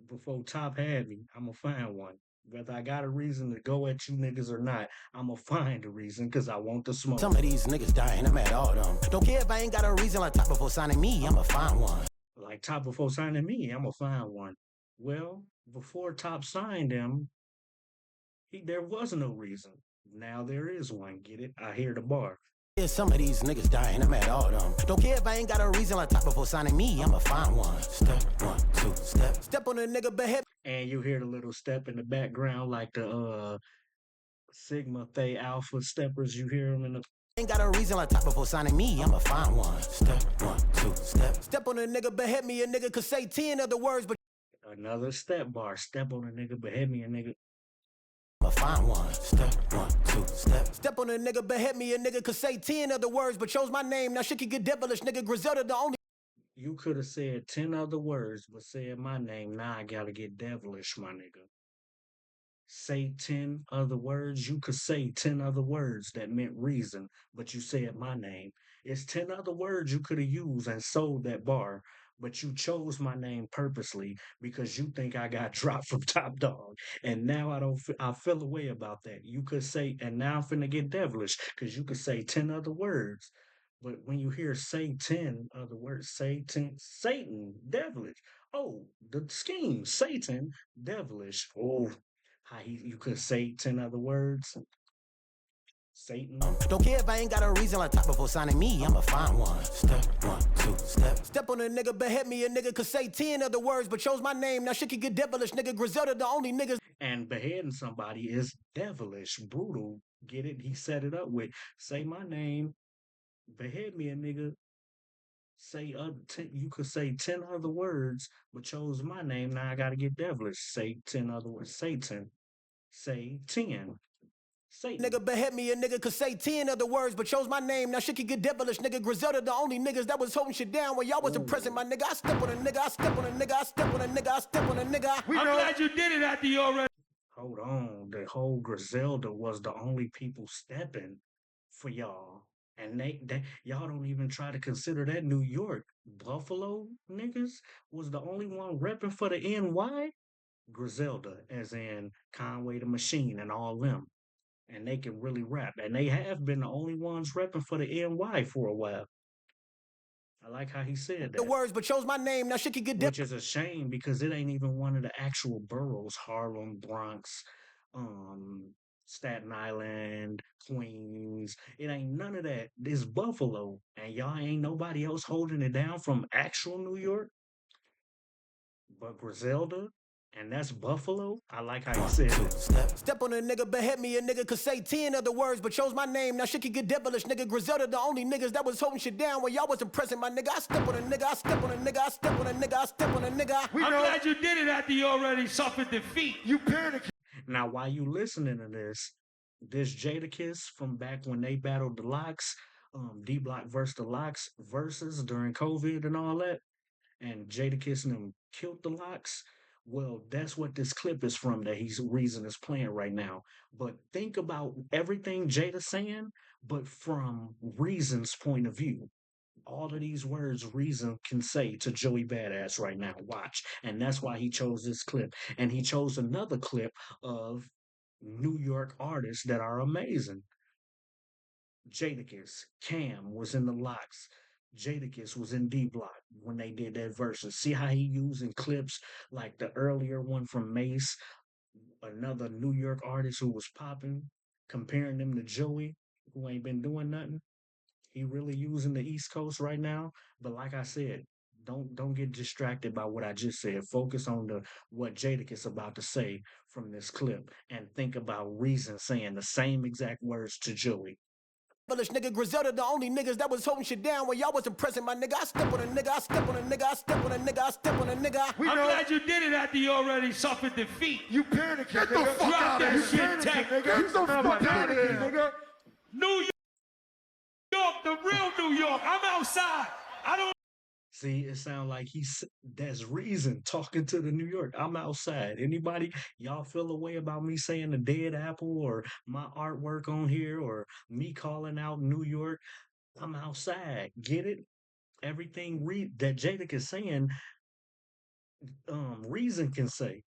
Before Top had me, I'ma find one. Whether I got a reason to go at you niggas or not, I'ma find a reason because I want the smoke.
Some of these niggas dying, I'm at all them. Don't care if I ain't got a reason like top before signing me, I'ma find one.
Like Top before signing me, I'ma find one. Well, before Top signed him, there was no reason. Now there is one. Get it? I hear the bar.
Yeah, some of these niggas dying, I'm at all them. Don't care if I ain't got a reason like top before signing me, I'ma find one. Step one, two, step on a nigga behead.
And you hear the little step in the background like the Sigma Theta Alpha steppers. You hear them in the
Ain't got a reason like top before signing me, I'ma find one. Step one, two, step on a nigga behead me, a nigga could say 10 other words, but
another step bar. Step on a nigga, behead me a nigga.
I'ma find one. Step one, two, step on a nigga behead me, a nigga could say 10 other words, but chose my name. Now shit can get devilish, nigga. Griselda the only.
You could have said 10 other words, but said my name. Now I gotta get devilish, my nigga. Say 10 other words. You could say 10 other words that meant reason, but you said my name. It's 10 other words you could have used and sold that bar, but you chose my name purposely because you think I got dropped from Top Dog. And now I don't, I feel a way about that. You could say, and now I'm finna get devilish because you could say 10 other words. But when you hear say 10 other words, say 10, Satan, devilish. Oh, the scheme, Satan, devilish. Oh, how you could say 10 other words. Satan.
Don't care if I ain't got a reason like top before signing me, I'ma find one. Step one, two, step on a nigga behead me, a nigga could say 10 other words, but chose my name. Now shit can get devilish, nigga. Griselda the only niggas.
And beheading somebody is devilish, brutal. Get it? He set it up with say my name, behead me a nigga. Say you could say 10 other words, but chose my name. Now I gotta get devilish. Say 10 other words. Satan. Say 10. Satan.
Nigga behead me, a nigga could say 10 other words, but chose my name. Now shit can get devilish, nigga. Griselda the only niggas that was holding shit down when y'all wasn't present, my nigga. I step on a nigga, I step on a nigga, I step on a nigga, I step on a nigga.
I'm glad you did it after you already.
Hold on. The whole Griselda was the only people stepping for y'all. And they y'all don't even try to consider that New York. Buffalo niggas was the only one repping for the NY. Griselda, as in Conway the Machine and all them. And they can really rap. And they have been the only ones repping for the NY for a while. I like how he said
The
that.
words, but chose my name. Now shit can get
Which is a shame because it ain't even one of the actual boroughs, Harlem, Bronx, um, Staten Island, Queens. It ain't none of that. It's Buffalo. And y'all ain't nobody else holding it down from actual New York but Griselda. And that's Buffalo. I like how he said that.
Step on a nigga, behead me, a nigga could say 10 other words, but chose my name. Now shit can get devilish, nigga. Griselda the only niggas that was holding shit down when y'all wasn't present, my nigga. I step on a nigga, I step on a nigga, I step on a nigga, I step on a nigga.
I'm glad you did it after you already suffered defeat. You panicked.
Now, while you listening to this Jadakiss from back when they battled the Locks, D Block versus the Locks versus during COVID and all that, and Jadakiss and them killed the Locks. Well, that's what this clip is from that he's Reason is playing right now. But think about everything Jada's saying, but from Reason's point of view. All of these words Reason can say to Joey Badass right now. Watch. And that's why he chose this clip. And he chose another clip of New York artists that are amazing. Jadakiss, Cam was in the Locks. Jadakiss was in D Block when they did that verses. See how he using clips like the earlier one from Mace, another New York artist who was popping, comparing them to Joey, who ain't been doing nothing. He really using the East Coast right now. But like I said, don't get distracted by what I just said. Focus on the what Jadakiss about to say from this clip and think about Reason saying the same exact words to Joey.
Nigga, Griselda the only niggas that was holding shit down when y'all wasn't present, my nigga. I step on a nigga, I step on a nigga, I step on a nigga, I step on a nigga.
I'm glad you did it after you already suffered defeat. You panicked, nigga. Get the fuck out of here, shit, tech. Nigga. Get the fuck out of here, nigga. New York, the real New York. I'm outside. I don't.
See, it sounds like that's Reason talking to the New York. I'm outside. Anybody, y'all feel a way about me saying the dead apple or my artwork on here or me calling out New York? I'm outside. Get it? Everything that Jadakiss is saying, Reason can say.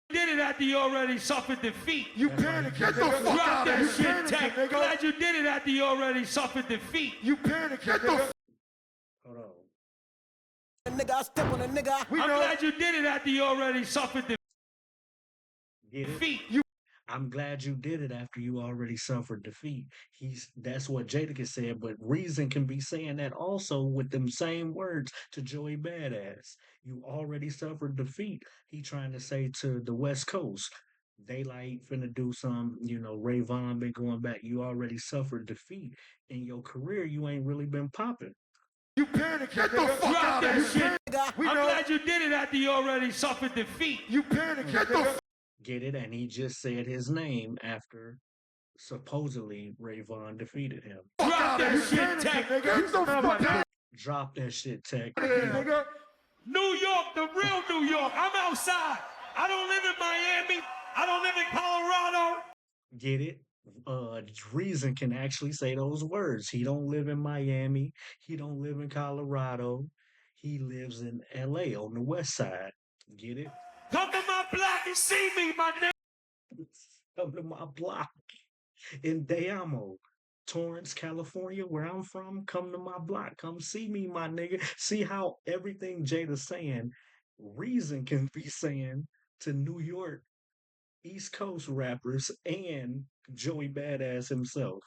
Did it after you already suffered defeat. You panicking. Get the fuck out of here. Drop that shit, Tech. Glad you did it after you already suffered defeat. You panicking.
Hold on.
Nigga, I step on a nigga.
I'm glad you did it after you already suffered defeat.
I'm glad you did it after you already suffered defeat. That's what Jadakiss said, but Reason can be saying that also with them same words to Joey Badass. You already suffered defeat. He trying to say to the West Coast, they like finna do some, Ray Vaughn been going back. You already suffered defeat in your career. You ain't really been popping.
You panicking. Get the fuck out of here. I'm glad you did it after you already suffered defeat. You panicking.
Get it? And he just said his name after supposedly Ray Vaughn defeated him.
Drop that shit, Tech.
Drop that shit, Tech.
New York, the real New York. I'm outside. I don't live in Miami. I don't live in Colorado.
Get it? Reason can actually say those words. He don't live in Miami. He don't live in Colorado. He lives in LA on the west side. Get it?
Come to my block and see me, my nigga.
Come to my block in Dayamo, Torrance, California, where I'm from. Come to my block. Come see me, my nigga. See how everything Jada's saying, Reason can be saying to New York, East Coast rappers, and Joey Badass himself.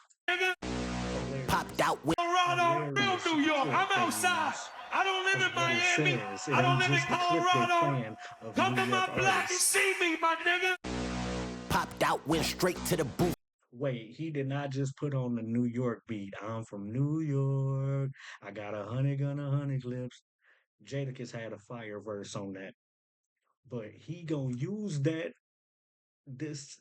Popped out with
Colorado, real New York. I'm outside. I don't live in Miami. I don't live in Colorado. Come to my block and see me, my nigga.
Popped out, went straight to the booth.
Wait, he did not just put on the New York beat. I'm from New York. I got 100 gun, 100 clips. Jadakiss had a fire verse on that. But he gonna use this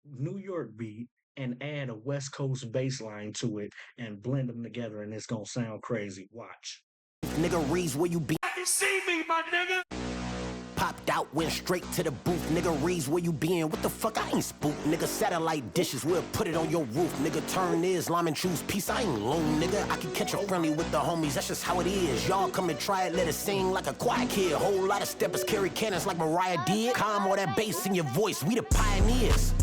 New York beat and add a West Coast bass line to it and blend them together, and it's gonna sound crazy. Watch.
Nigga, Reese, where you be?
I can see me, my nigga.
Popped out, went straight to the booth. Nigga, Reese, where you been? What the fuck? I ain't spooked. Nigga, satellite dishes, we'll put it on your roof. Nigga, turn Islam and choose peace. I ain't lone, nigga. I can catch a friendly with the homies. That's just how it is. Y'all come and try it, let it sing like a quiet kid. Whole lot of steppers carry cannons like Mariah did. Calm all that bass in your voice. We the pioneers.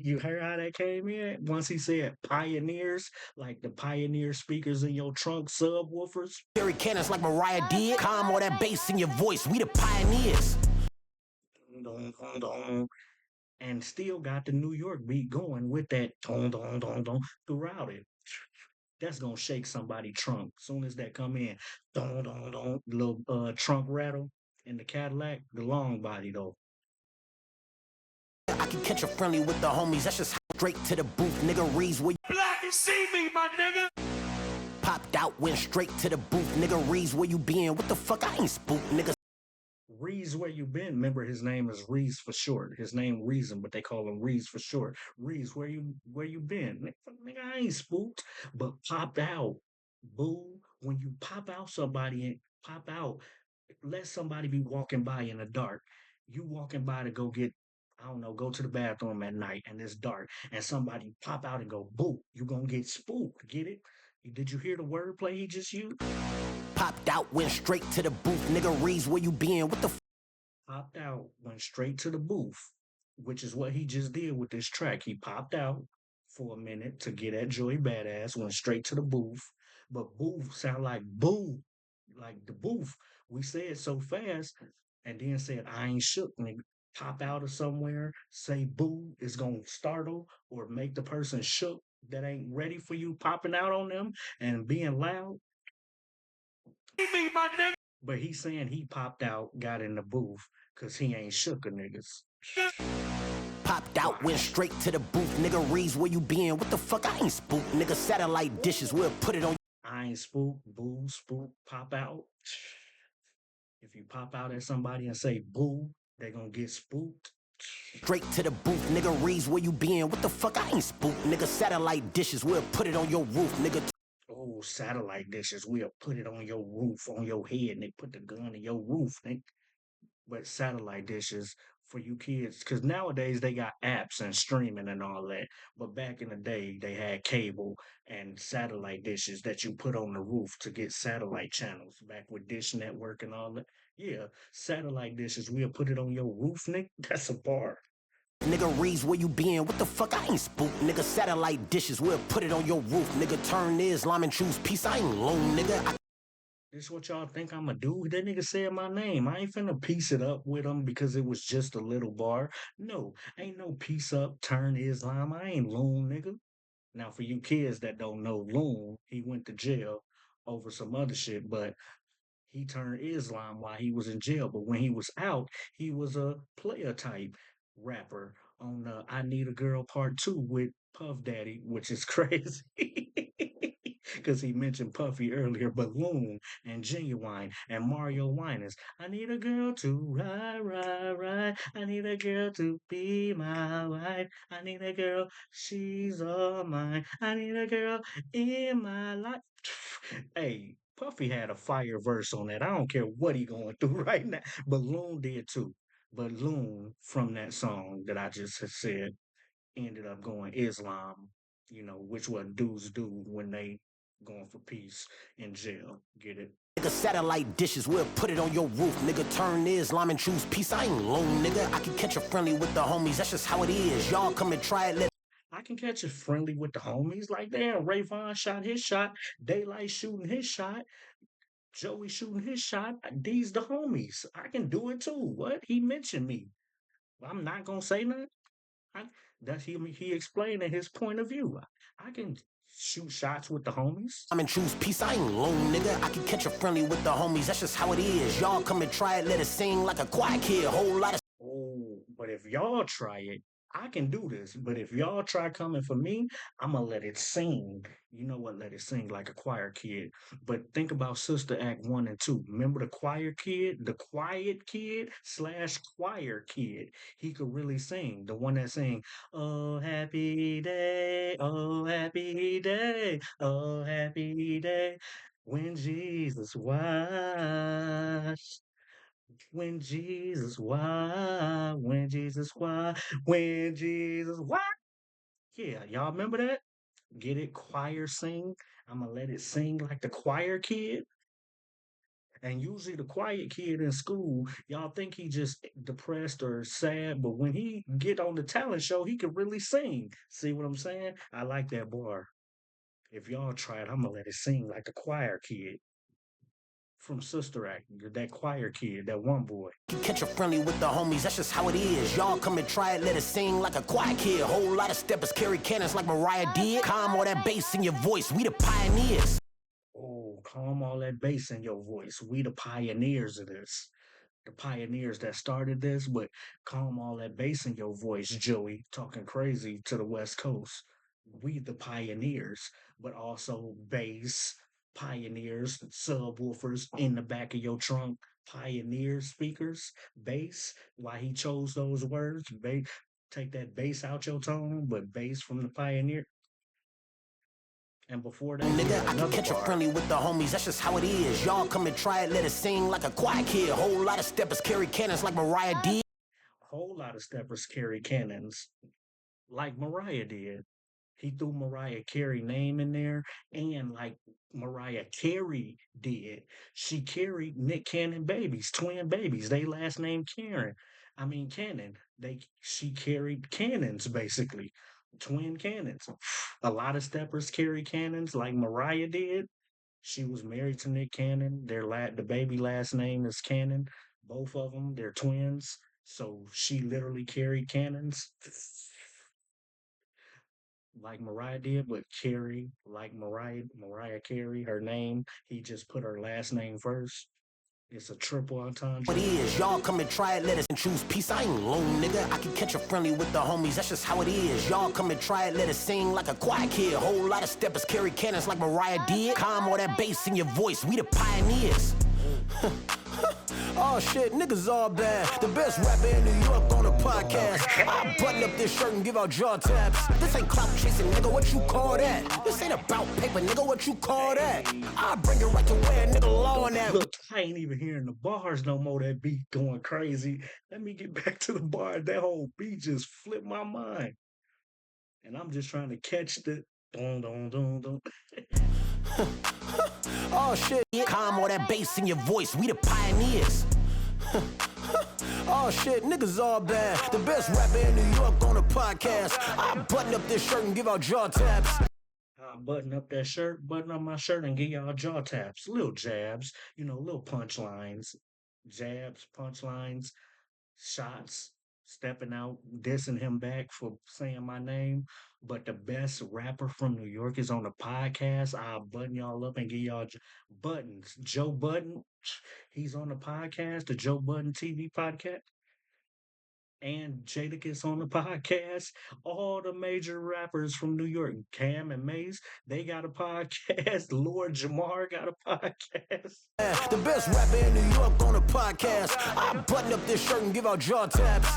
You heard how that came in? Once he said pioneers, like the Pioneer speakers in your trunk, subwoofers.
Carry cannons like Mariah did. Calm all that bass in your voice. We the pioneers.
And still got the New York beat going with that throughout it. That's gonna shake somebody's trunk. Soon as that come in, little trunk rattle in the Cadillac, the long body though.
I can catch a friendly with the homies. That's just straight to the booth. Nigga, Reese, where you
Black and see me, my nigga.
popped out, went straight to the booth. Nigga, Reese, where you been? What the fuck? I ain't spooked, nigga.
Reese, where you been? Remember, his name is Reese for short. His name Reason, but they call him Reese for short. Reese, where you been? Nigga, I ain't spooked, but popped out. Boo. When you pop out somebody and pop out, let somebody be walking by in the dark. You walking by to go get, I don't know, go to the bathroom at night and it's dark, and somebody pop out and go, boo, you gonna get spooked. Get it? Did you hear the wordplay he just used?
Popped out, went straight to the booth. Nigga, Reese, where you been? What the
Popped out, went straight to the booth, which is what he just did with this track. He popped out for a minute to get at Joey Badass, went straight to the booth. But booth sound like boo, like the booth. We said so fast, and then said, I ain't shook, nigga. Pop out of somewhere, say boo, is gonna startle or make the person shook that ain't ready for you popping out on them and being loud.
Me, my nigga.
But he's saying he popped out, got in the booth, cause he ain't shook a niggas.
Popped out, went straight to the booth. Nigga, Reese, where you been? What the fuck? I ain't spooked, nigga. Satellite dishes, we'll put it on.
I ain't spook, boo, spook, pop out. If you pop out at somebody and say boo, they gonna get spooked.
Straight to the booth, nigga, Reese, where you been? What the fuck? I ain't spooked, nigga. Satellite dishes, we'll put it on your roof, nigga.
Oh, satellite dishes, we'll put it on your roof, on your head, and they put the gun in your roof, nigga. But satellite dishes for you kids, because nowadays they got apps and streaming and all that. But back in the day, they had cable and satellite dishes that you put on the roof to get satellite channels. Back with Dish Network and all that. Yeah, satellite dishes. We'll put it on your roof, Nick. That's a bar.
Nigga, Reeves, where you been? What the fuck? I ain't spook. Nigga, satellite dishes, we'll put it on your roof. Nigga, turn Islam and choose peace. I ain't lone, nigga.
This what y'all think I'ma do? That nigga said my name. I ain't finna piece it up with him because it was just a little bar. No, ain't no piece up, turn Islam. I ain't loon, nigga. Now, for you kids that don't know Loon, he went to jail over some other shit, but he turned Islam while he was in jail. But when he was out, he was a player type rapper on I Need a Girl Part 2 with Puff Daddy, which is crazy. Because he mentioned Puffy earlier, but Loon and Genuine and Mario Winans. I need a girl to ride, ride, ride. I need a girl to be my wife. I need a girl, she's all mine. I need a girl in my life. Hey, Puffy had a fire verse on that. I don't care what he going through right now. But Loon did too. But Loon, from that song that I just said, ended up going Islam, which what dudes do when they going for peace in jail. Get it?
Nigga, satellite dishes, we'll put it on your roof. Nigga, turn Islam and choose peace. I ain't lone, nigga. I can catch a friendly with the homies. That's just how it is. Y'all come and try it.
I can catch it friendly with the homies. Like, damn, Rayvon shot his shot. Daylight shooting his shot. Joey shooting his shot. These the homies. I can do it too. What? He mentioned me. I'm not gonna say nothing. That's he explaining his point of view. I can shoot shots with the homies.
I'm in choose peace. I ain't lone, nigga. I can catch a friendly with the homies. That's just how it is. Y'all come and try it. Let it sing like a quiet kid. Whole lot of.
Oh, but if y'all try it, I can do this. But if y'all try coming for me, I'm going to let it sing. You know what? Let it sing like a choir kid. But think about Sister Act 1 and 2. Remember the choir kid? The quiet kid / choir kid. He could really sing. The one that sang, oh, happy day, oh, happy day, oh, happy day. When Jesus washed. When Jesus why, when Jesus why, when Jesus why. Yeah, y'all remember that? Get it? Choir sing. I'm gonna let it sing like the choir kid. And usually the quiet kid in school, y'all think he just depressed or sad, but when he get on the talent show, he can really sing. See what I'm saying? I like that bar. If y'all try it, I'm gonna let it sing like the choir kid. From Sister Act, that choir kid, that one boy.
Catch a friendly with the homies, that's just how it is. Y'all come and try it, let it sing like a quiet kid. Whole lot of steppers carry cannons like Mariah did. Calm all that bass in your voice, we the pioneers.
Oh, calm all that bass in your voice. We the pioneers of this. The pioneers that started this, but calm all that bass in your voice, Joey, talking crazy to the West Coast. We the pioneers, but also bass, pioneers, subwoofers in the back of your trunk, pioneer speakers, bass. Why he chose those words? Take that bass out your tone, but bass from the pioneer. And before that,
nigga, I can catch a friendly with the homies. That's just how it is. Y'all come and try it, let it sing like a quiet kid. Whole lot of steppers carry cannons like Mariah did.
Whole lot of steppers carry cannons like Mariah did. He threw Mariah Carey name in there, and like Mariah Carey did, she carried Nick Cannon babies, twin babies. They last name Cannon. She carried cannons basically, twin cannons. A lot of steppers carry cannons like Mariah did. She was married to Nick Cannon. The baby last name is Cannon. Both of them, they're twins. So she literally carried cannons. Like Mariah did, but Carey, like Mariah Carey, her name, he just put her last name first. It's a triple entendre.
What is? Y'all come and try it, let us choose peace. I ain't lone, nigga. I can catch a friendly with the homies. That's just how it is. Y'all come and try it, let it sing like a quiet kid. Whole lot of steppers carry cannons like Mariah did. Calm all that bass in your voice. We the pioneers. Oh shit, niggas all bad. The best rapper in New York on a podcast. I button up this shirt and give out jaw taps. This ain't clout chasing, nigga, what you call that? This ain't about paper, nigga, what you call that? I bring it right to where nigga law on that.
Look, I ain't even hearing the bars no more. That beat going crazy. Let me get back to the bar. That whole beat just flipped my mind. And I'm just trying to catch the dun dun dun dun.
Oh shit, calm all that bass in your voice. We the pioneers. Oh shit, niggas all bad. The best rapper in New York on a podcast. I button up this shirt and give out jaw taps.
I button up that shirt, button up my shirt, and give y'all jaw taps, little jabs, little punchlines, jabs, punchlines, shots, stepping out, dissing him back for saying my name. But the best rapper from New York is on the podcast. I'll button y'all up and give y'all buttons. Joe Budden, he's on the podcast, the Joe Budden TV podcast. And Jadakiss on the podcast. All the major rappers from New York, Cam and Mace, they got a podcast. Lord Jamar got a podcast.
The best rapper in New York on a podcast. I button up this shirt and give out jaw taps.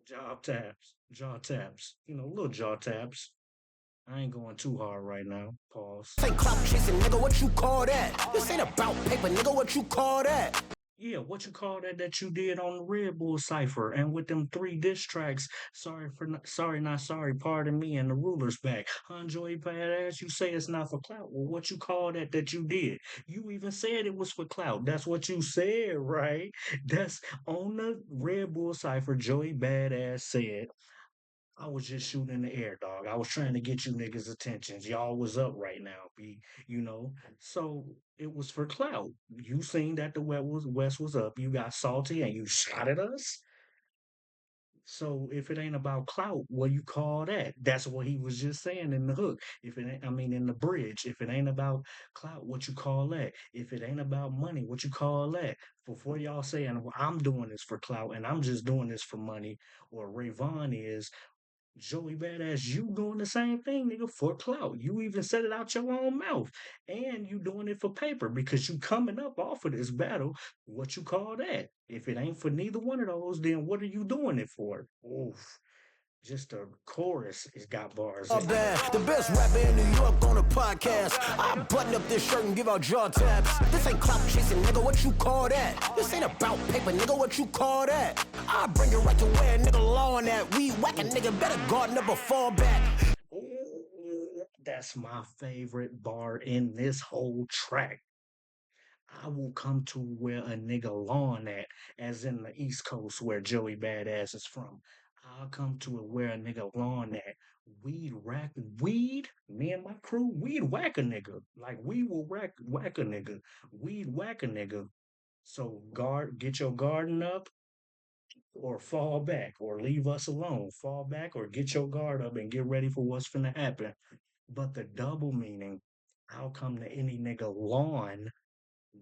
Jaw taps, little jaw taps. I ain't going too hard right now. Pause.
This ain't clout chasing, nigga, what you call that? This ain't about paper, nigga, what you call that?
Yeah, what you call that you did on the Red Bull Cypher and with them 3 diss tracks? Sorry, not sorry, pardon me, and the ruler's back. Joeybadassdiss, you say it's not for clout. Well, what you call that you did? You even said it was for clout. That's what you said, right? That's on the Red Bull Cypher. Joeybadassdiss said, I was just shooting in the air, dog. I was trying to get you niggas' attentions. Y'all was up right now, So it was for clout. You seen that the West was up. You got salty and you shot at us. So if it ain't about clout, what you call that? That's what he was just saying in the hook. If it ain't, in the bridge. If it ain't about clout, what you call that? If it ain't about money, what you call that? Before y'all saying, well, I'm doing this for clout and I'm just doing this for money, or Rayvon is, Joeybadass, you doing the same thing, nigga, for clout. You even said it out your own mouth. And you doing it for paper because you coming up off of this battle. What you call that? If it ain't for neither one of those, then what are you doing it for? Oof. Just a chorus has got bars.
The best rapper in New York on a podcast. I button up this shirt and give out jaw taps. This ain't clout chasing, nigga, what you call that? This ain't about paper, nigga, what you call that? I bring it right to where nigga law on that. We whack a nigga, better guard up or fall back.
Ooh, that's my favorite bar in this whole track. I will come to where a nigga lawn at, as in the East Coast where Joeybadass is from. I'll come to it where a nigga lawn at. Weed, me and my crew, weed whack a nigga. Like we will whack a nigga. Weed whack a nigga. So get your garden up or fall back or leave us alone. Fall back or get your guard up and get ready for what's finna happen. But the double meaning, I'll come to any nigga lawn,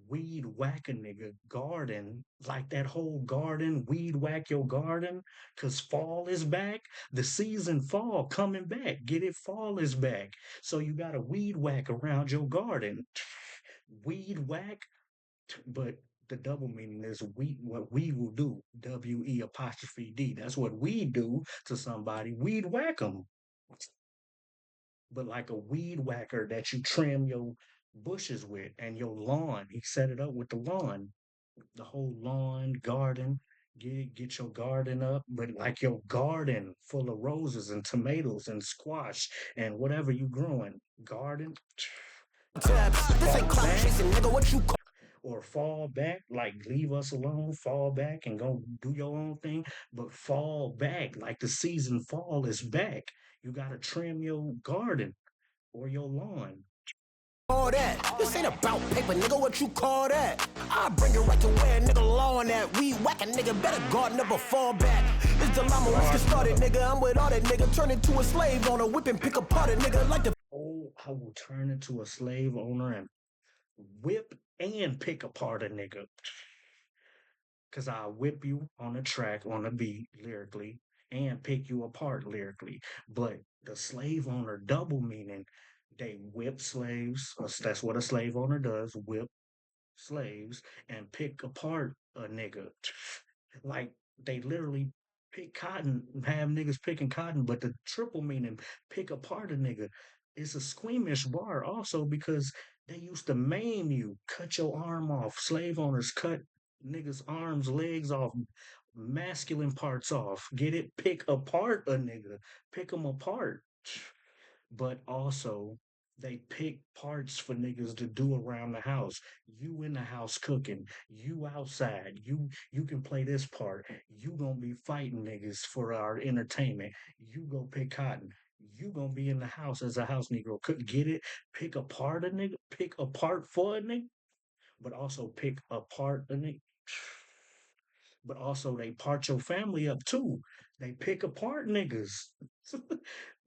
weed whack a nigga garden, like that whole garden, weed whack your garden, cause fall is back. The season fall coming back. Get it? Fall is back. So you got a weed whack around your garden. Weed whack, but the double meaning is what we will do. WE'. That's what we do to somebody. Weed whack them. But like a weed whacker that you trim your bushes with and your lawn. He set it up with the lawn, the whole lawn, garden. Get your garden up, but like your garden full of roses and tomatoes and squash and whatever you growing. Garden.
This ain't clout chasing, nigga, what you call?
Or fall back, like leave us alone, fall back and go do your own thing, but fall back like the season fall is back. You gotta trim your garden or your lawn.
All that. This ain't about paper, nigga, what you call that? I bring it right to where nigga law on that. We whack a nigga, better guard up or fall back. It's the llama, let's get started, nigga. I'm with all that nigga, turn into a slave on a whip and pick apart a nigga like the.
Oh, I will turn into a slave owner and whip and pick apart a nigga. Cause I'll whip you on a track, on a beat, lyrically, and pick you apart lyrically. But the slave owner double meaning, they whip slaves. That's what a slave owner does, whip slaves and pick apart a nigga. Like they literally pick cotton, have niggas picking cotton, but the triple meaning pick apart a nigga. It's a squeamish bar also because they used to maim you, cut your arm off. Slave owners cut niggas' arms, legs off, masculine parts off. Get it? Pick apart a nigga. Pick them apart. But also they pick parts for niggas to do around the house. You in the house cooking, you outside, you can play this part. You gonna be fighting niggas for our entertainment. You go pick cotton. You gonna be in the house as a house Negro. Could get it? Pick apart a nigga, pick apart for a nigga, but also pick apart a nigga. But also they part your family up too. They pick apart niggas.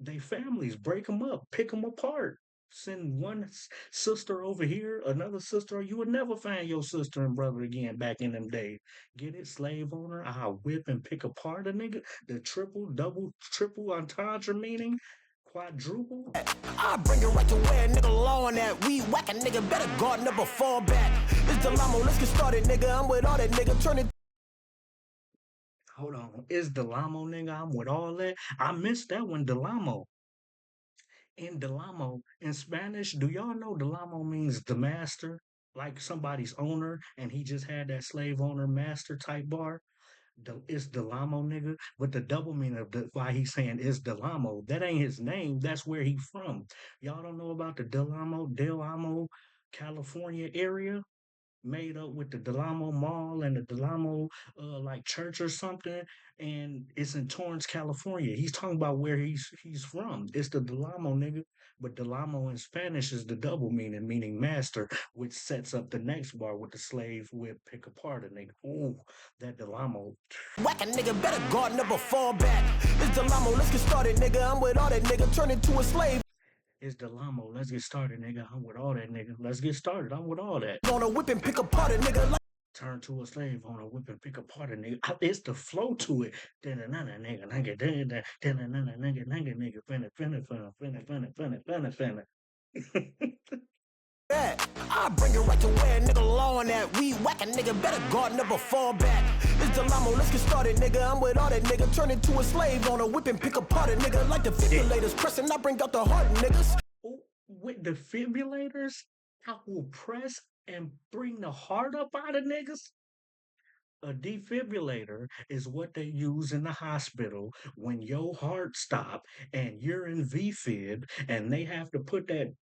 They families break them up, pick them apart. Send one sister over here, another sister. You would never find your sister and brother again back in them days. Get it, slave owner? I'll whip and pick apart a nigga. The triple, double, triple entendre meaning, quadruple.
I bring it right to where a nigga law on that. We whack a nigga, better guard number fall back. It's Delamo, let's get started, nigga. I'm with all that nigga. Turn it.
Hold on. Is Delamo nigga? I'm with all that. I missed that one, Delamo. In Delamo, in Spanish, do y'all know Delamo means the master? Like somebody's owner, and he just had that slave owner master type bar. It's Delamo nigga, but the double meaning of why he's saying is Delamo. That ain't his name. That's where he from. Y'all don't know about the Del Amo, California area? Made up with the Delamo Mall and the Delamo like church or something, and it's in Torrance, California. He's talking about where he's from. It's the Delamo nigga, but Delamo in Spanish is the double meaning, meaning master, which sets up the next bar with the slave whip pick apart a nigga. Ooh, that Delamo.
Whack a nigga, better guard number fall back. It's Delamo, let's get started, nigga. I'm with all that nigga. Turn into a slave.
It's Delamo. Let's get started, nigga. I'm with all that, nigga. Let's get started. I'm with all that.
On a whip and pick apart a nigga. Like
Turn to a slave on a whip and pick apart a nigga. It's the flow to it. Nigga, nigga, nigga, nigga, nigga, finna.
that. I bring it right to where a nigga law on that. We whack a nigga, better guard number fall back. It's Delamo, let's get started, nigga. I'm with all that nigga. Turn into a slave on a whip and pick apart a nigga. Like defibrillators pressing, I bring out the heart, niggas.
With defibrillators, I will press and bring the heart up out of niggas. A defibrillator is what they use in the hospital when your heart stop and you're in VFib and they have to put that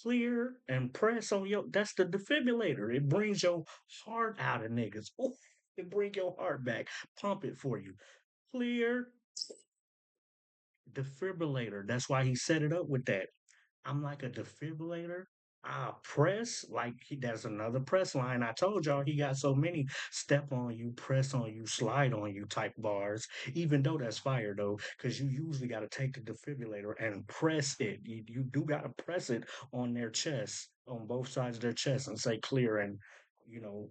clear and press on your. That's the defibrillator. It brings your heart out of niggas. Ooh, it bring your heart back. Pump it for you. Clear defibrillator. That's why he set it up with that. I'm like a defibrillator. I press like that's another press line. I told y'all he got so many step on you, press on you, slide on you type bars. Even though that's fire though, because you usually got to take the defibrillator and press it. You do got to press it on their chest, on both sides of their chest, and say clear, and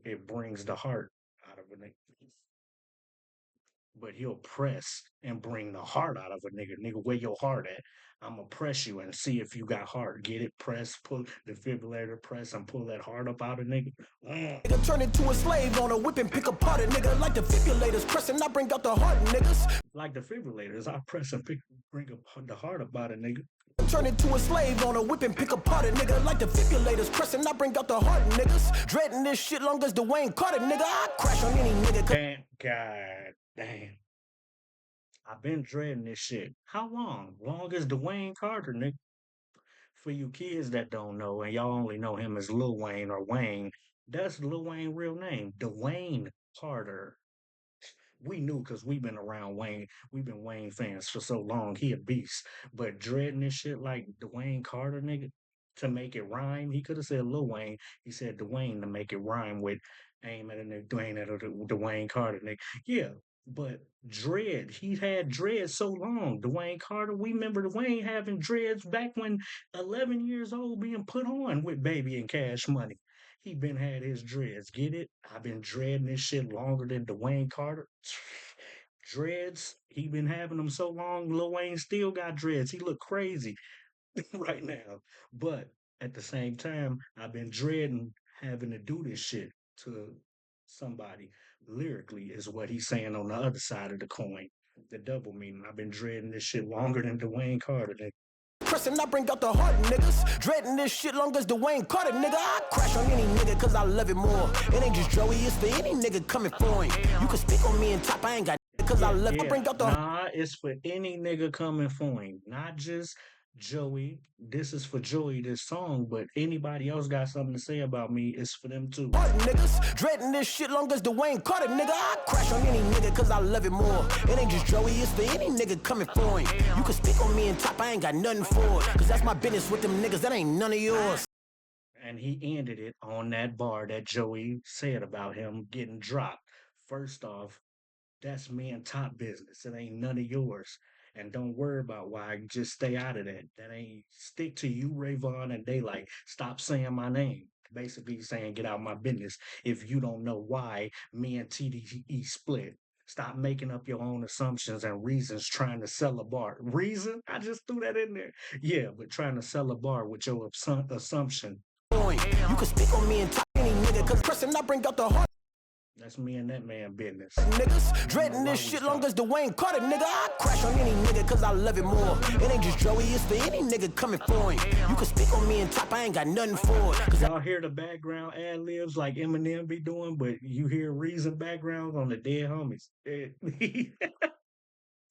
it brings the heart out of it. But he'll press and bring the heart out of a nigga. Nigga, where your heart at? I'ma press you and see if you got heart. Get it? Press, pull, defibrillator, press, and pull that heart up out of nigga.
Nigga turn into a slave on a whip and pick apart a nigga. Like defibrillators pressing, I bring out the heart, niggas.
Like defibrillators, I press and bring up the heart up out of nigga.
Turn into a slave on a whip and pick apart a nigga. Like defibrillators pressing, I bring out the heart, niggas. Dreading this shit long as Dwayne Carter, nigga. I crash on any nigga.
Damn, god damn. I've been dreading this shit. How long? Long as Dwayne Carter, nigga. For you kids that don't know, and y'all only know him as Lil Wayne or Wayne, that's Lil Wayne's real name, Dwayne Carter. We knew because we've been around Wayne. We've been Wayne fans for so long. He a beast. But dreading this shit like Dwayne Carter, nigga, to make it rhyme, he could have said Lil Wayne. He said Dwayne to make it rhyme with aim at a nigga, Dwayne at a Dwayne Carter, nigga. Yeah, but dread, he had dread so long. Dwayne Carter, we remember Dwayne having dreads back when 11 years old being put on with Baby and Cash Money. He been had his dreads. Get it? I've been dreading this shit longer than Dwayne Carter. Dreads, he been having them so long. Lil Wayne still got dreads. He look crazy right now. But at the same time, I've been dreading having to do this shit to somebody lyrically is what he's saying on the other side of the coin. The double meaning. I've been dreading this shit longer than Dwayne Carter.
Pressing, I bring out the heart, niggas. Dreading this shit long as Dwayne Carter, nigga. I crash on any nigga cause I love it more. It ain't just Joey, it's for any nigga coming for him. You can speak on me and top, I ain't got cause I love it. I bring out the
Nah, it's for any nigga coming for him. Not just Joey. This is for Joey, this song, but anybody else got something to say about me, it's for them too.
Heart, niggas. Dreading this shit long as Dwayne Carter, nigga. I crash on any nigga cause I love it more. It ain't just Joey, it's for any nigga coming for him. You can speak on me and top, I ain't got nothing for it. Cause that's my business with them niggas, that ain't none of yours.
And he ended it on that bar that Joey said about him getting dropped. First off, that's me and top business. It ain't none of yours. And don't worry about why. Just stay out of that. That ain't stick to you, Rayvon and Daylight. Stop saying my name. Basically saying get out my business. If you don't know why me and TDE split. Stop making up your own assumptions and reasons trying to sell a bar. Reason? I just threw that in there. Yeah, but trying to sell a bar with your assumption.
You can speak on me and top any nigga cause pressing, I bring out the heart.
That's me and that man business.
Niggas, dreading this shit long as Dwayne Carter, nigga. I crash on any nigga cause I love it more. It ain't just Joey, it's for any nigga coming for him. You can speak on me and top, I ain't got nothing for it.
Y'all hear the background ad libs like Eminem be doing, but you hear Reason backgrounds on the dead homies.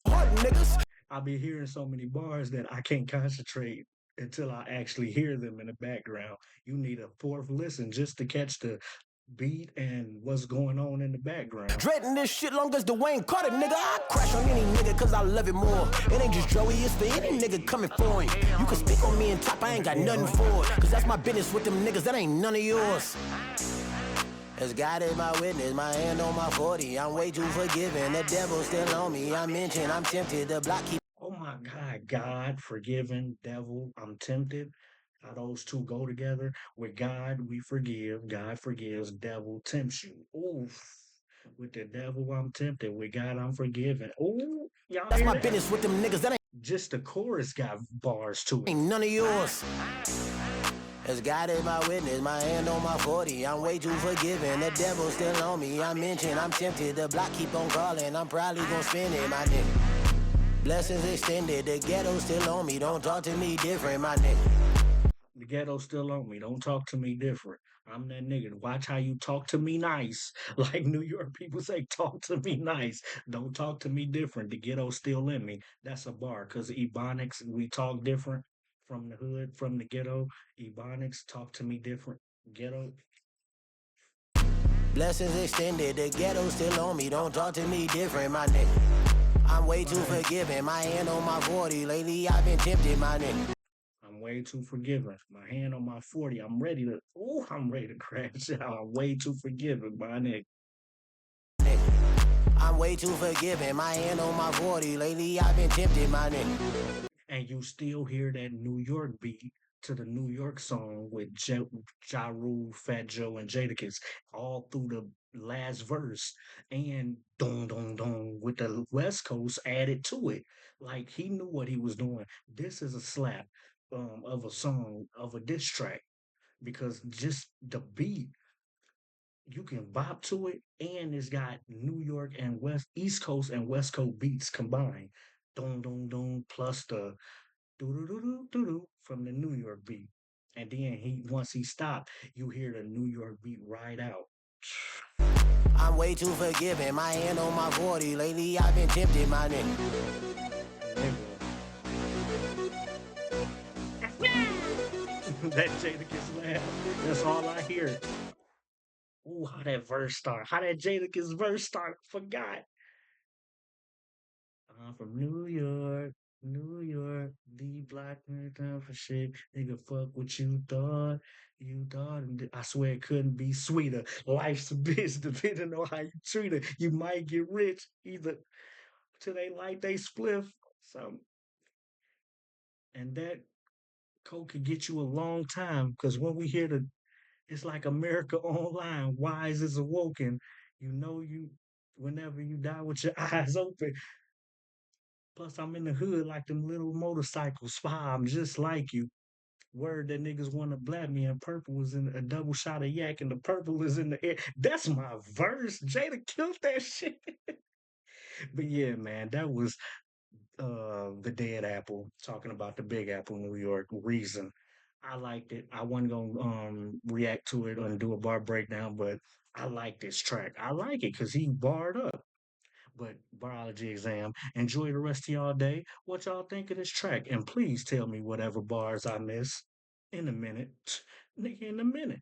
Heart, niggas.
I be hearing so many bars that I can't concentrate until I actually hear them in the background. You need a fourth listen just to catch the beat and what's going on in the background.
Dreading this shit long as Dwayne Carter, nigga. I crash on any nigga cause I love it more. It ain't just Joey, it's for any nigga coming for him. You can speak on me and top, I ain't got nothing for it. Cause that's my business with them niggas, that ain't none of yours. As God is my witness, my hand on my 40. I'm way too forgiving, the devil's still on me. I mentioned I'm tempted, the block keep.
Oh my God, God, forgiven, devil, I'm tempted. How those two go together? With God, we forgive. God forgives. Devil tempts you. Oof. With the devil, I'm tempted. With God, I'm forgiven. Ooh, y'all
That's
hear
my
that?
business with them niggas, that
Just the chorus got bars to it.
ain't none of yours. As God is my witness, my hand on my 40. I'm way too forgiving, the devil's still on me. I mentioned I'm tempted, the block keep on calling. I'm probably gonna spend it, my nigga. Blessings extended, the ghetto's still on me. Don't talk to me different, my nigga.
The ghetto's still on me. Don't talk to me different. I'm that nigga. Watch how you talk to me nice. Like New York people say, talk to me nice. Don't talk to me different. The ghetto's still in me. That's a bar. Because Ebonics, we talk different from the hood, from the ghetto. Ebonics, talk to me different. Ghetto.
Blessings extended, the ghetto's still on me. Don't talk to me different, my nigga. I'm way too forgiving, my hand on my 40. Lately I've been tempted, my nigga.
I'm way too forgiving. My hand on my 40. I'm ready to crash out. I'm way too forgiving, my nigga.
I'm way too forgiving, my hand on my 40. Lately I've been tempted, my nigga.
And you still hear that New York beat to the New York song with Ja Rule, Fat Joe, and Jadakiss all through the last verse, and dong dong dong with the West Coast added to it. Like he knew what he was doing. This is a slap of a song of a diss track because just the beat you can bop to it, and it's got New York and East Coast and West Coast beats combined. Dong dong dong plus the do do do do do from the New York beat. And then once he stopped, you hear the New York beat ride out.
I'm way too forgiving, my hand on my 40. Lately I've been tempted, my nigga.
That Jadakiss laugh, that's all I hear. Ooh, how that verse start. How that Jadakiss verse start. Forgot. I'm from New York, New York, the black man down for shit. Nigga, fuck what you thought. You thought, and I swear it couldn't be sweeter. Life's a bitch, depending on how you treat her. You might get rich either till they like they spliff. So, and that coke could get you a long time because when we hear it's like America Online, wise is awoken. You know whenever you die with your eyes open. Plus, I'm in the hood like them little motorcycles. Spy, I'm just like you. Word that niggas want to blab me and purple was in a double shot of yak and the purple is in the air. That's my verse. Jada killed that shit. But yeah, man, that was the Dead Apple talking about the Big Apple, New York. Reason. I liked it. I wasn't gonna react to it and do a bar breakdown, but I like this track. I like it because he barred up. But Bar-Ology exam. Enjoy the rest of y'all day. What y'all think of this track? And please tell me whatever bars I miss in a minute. Nigga, in a minute.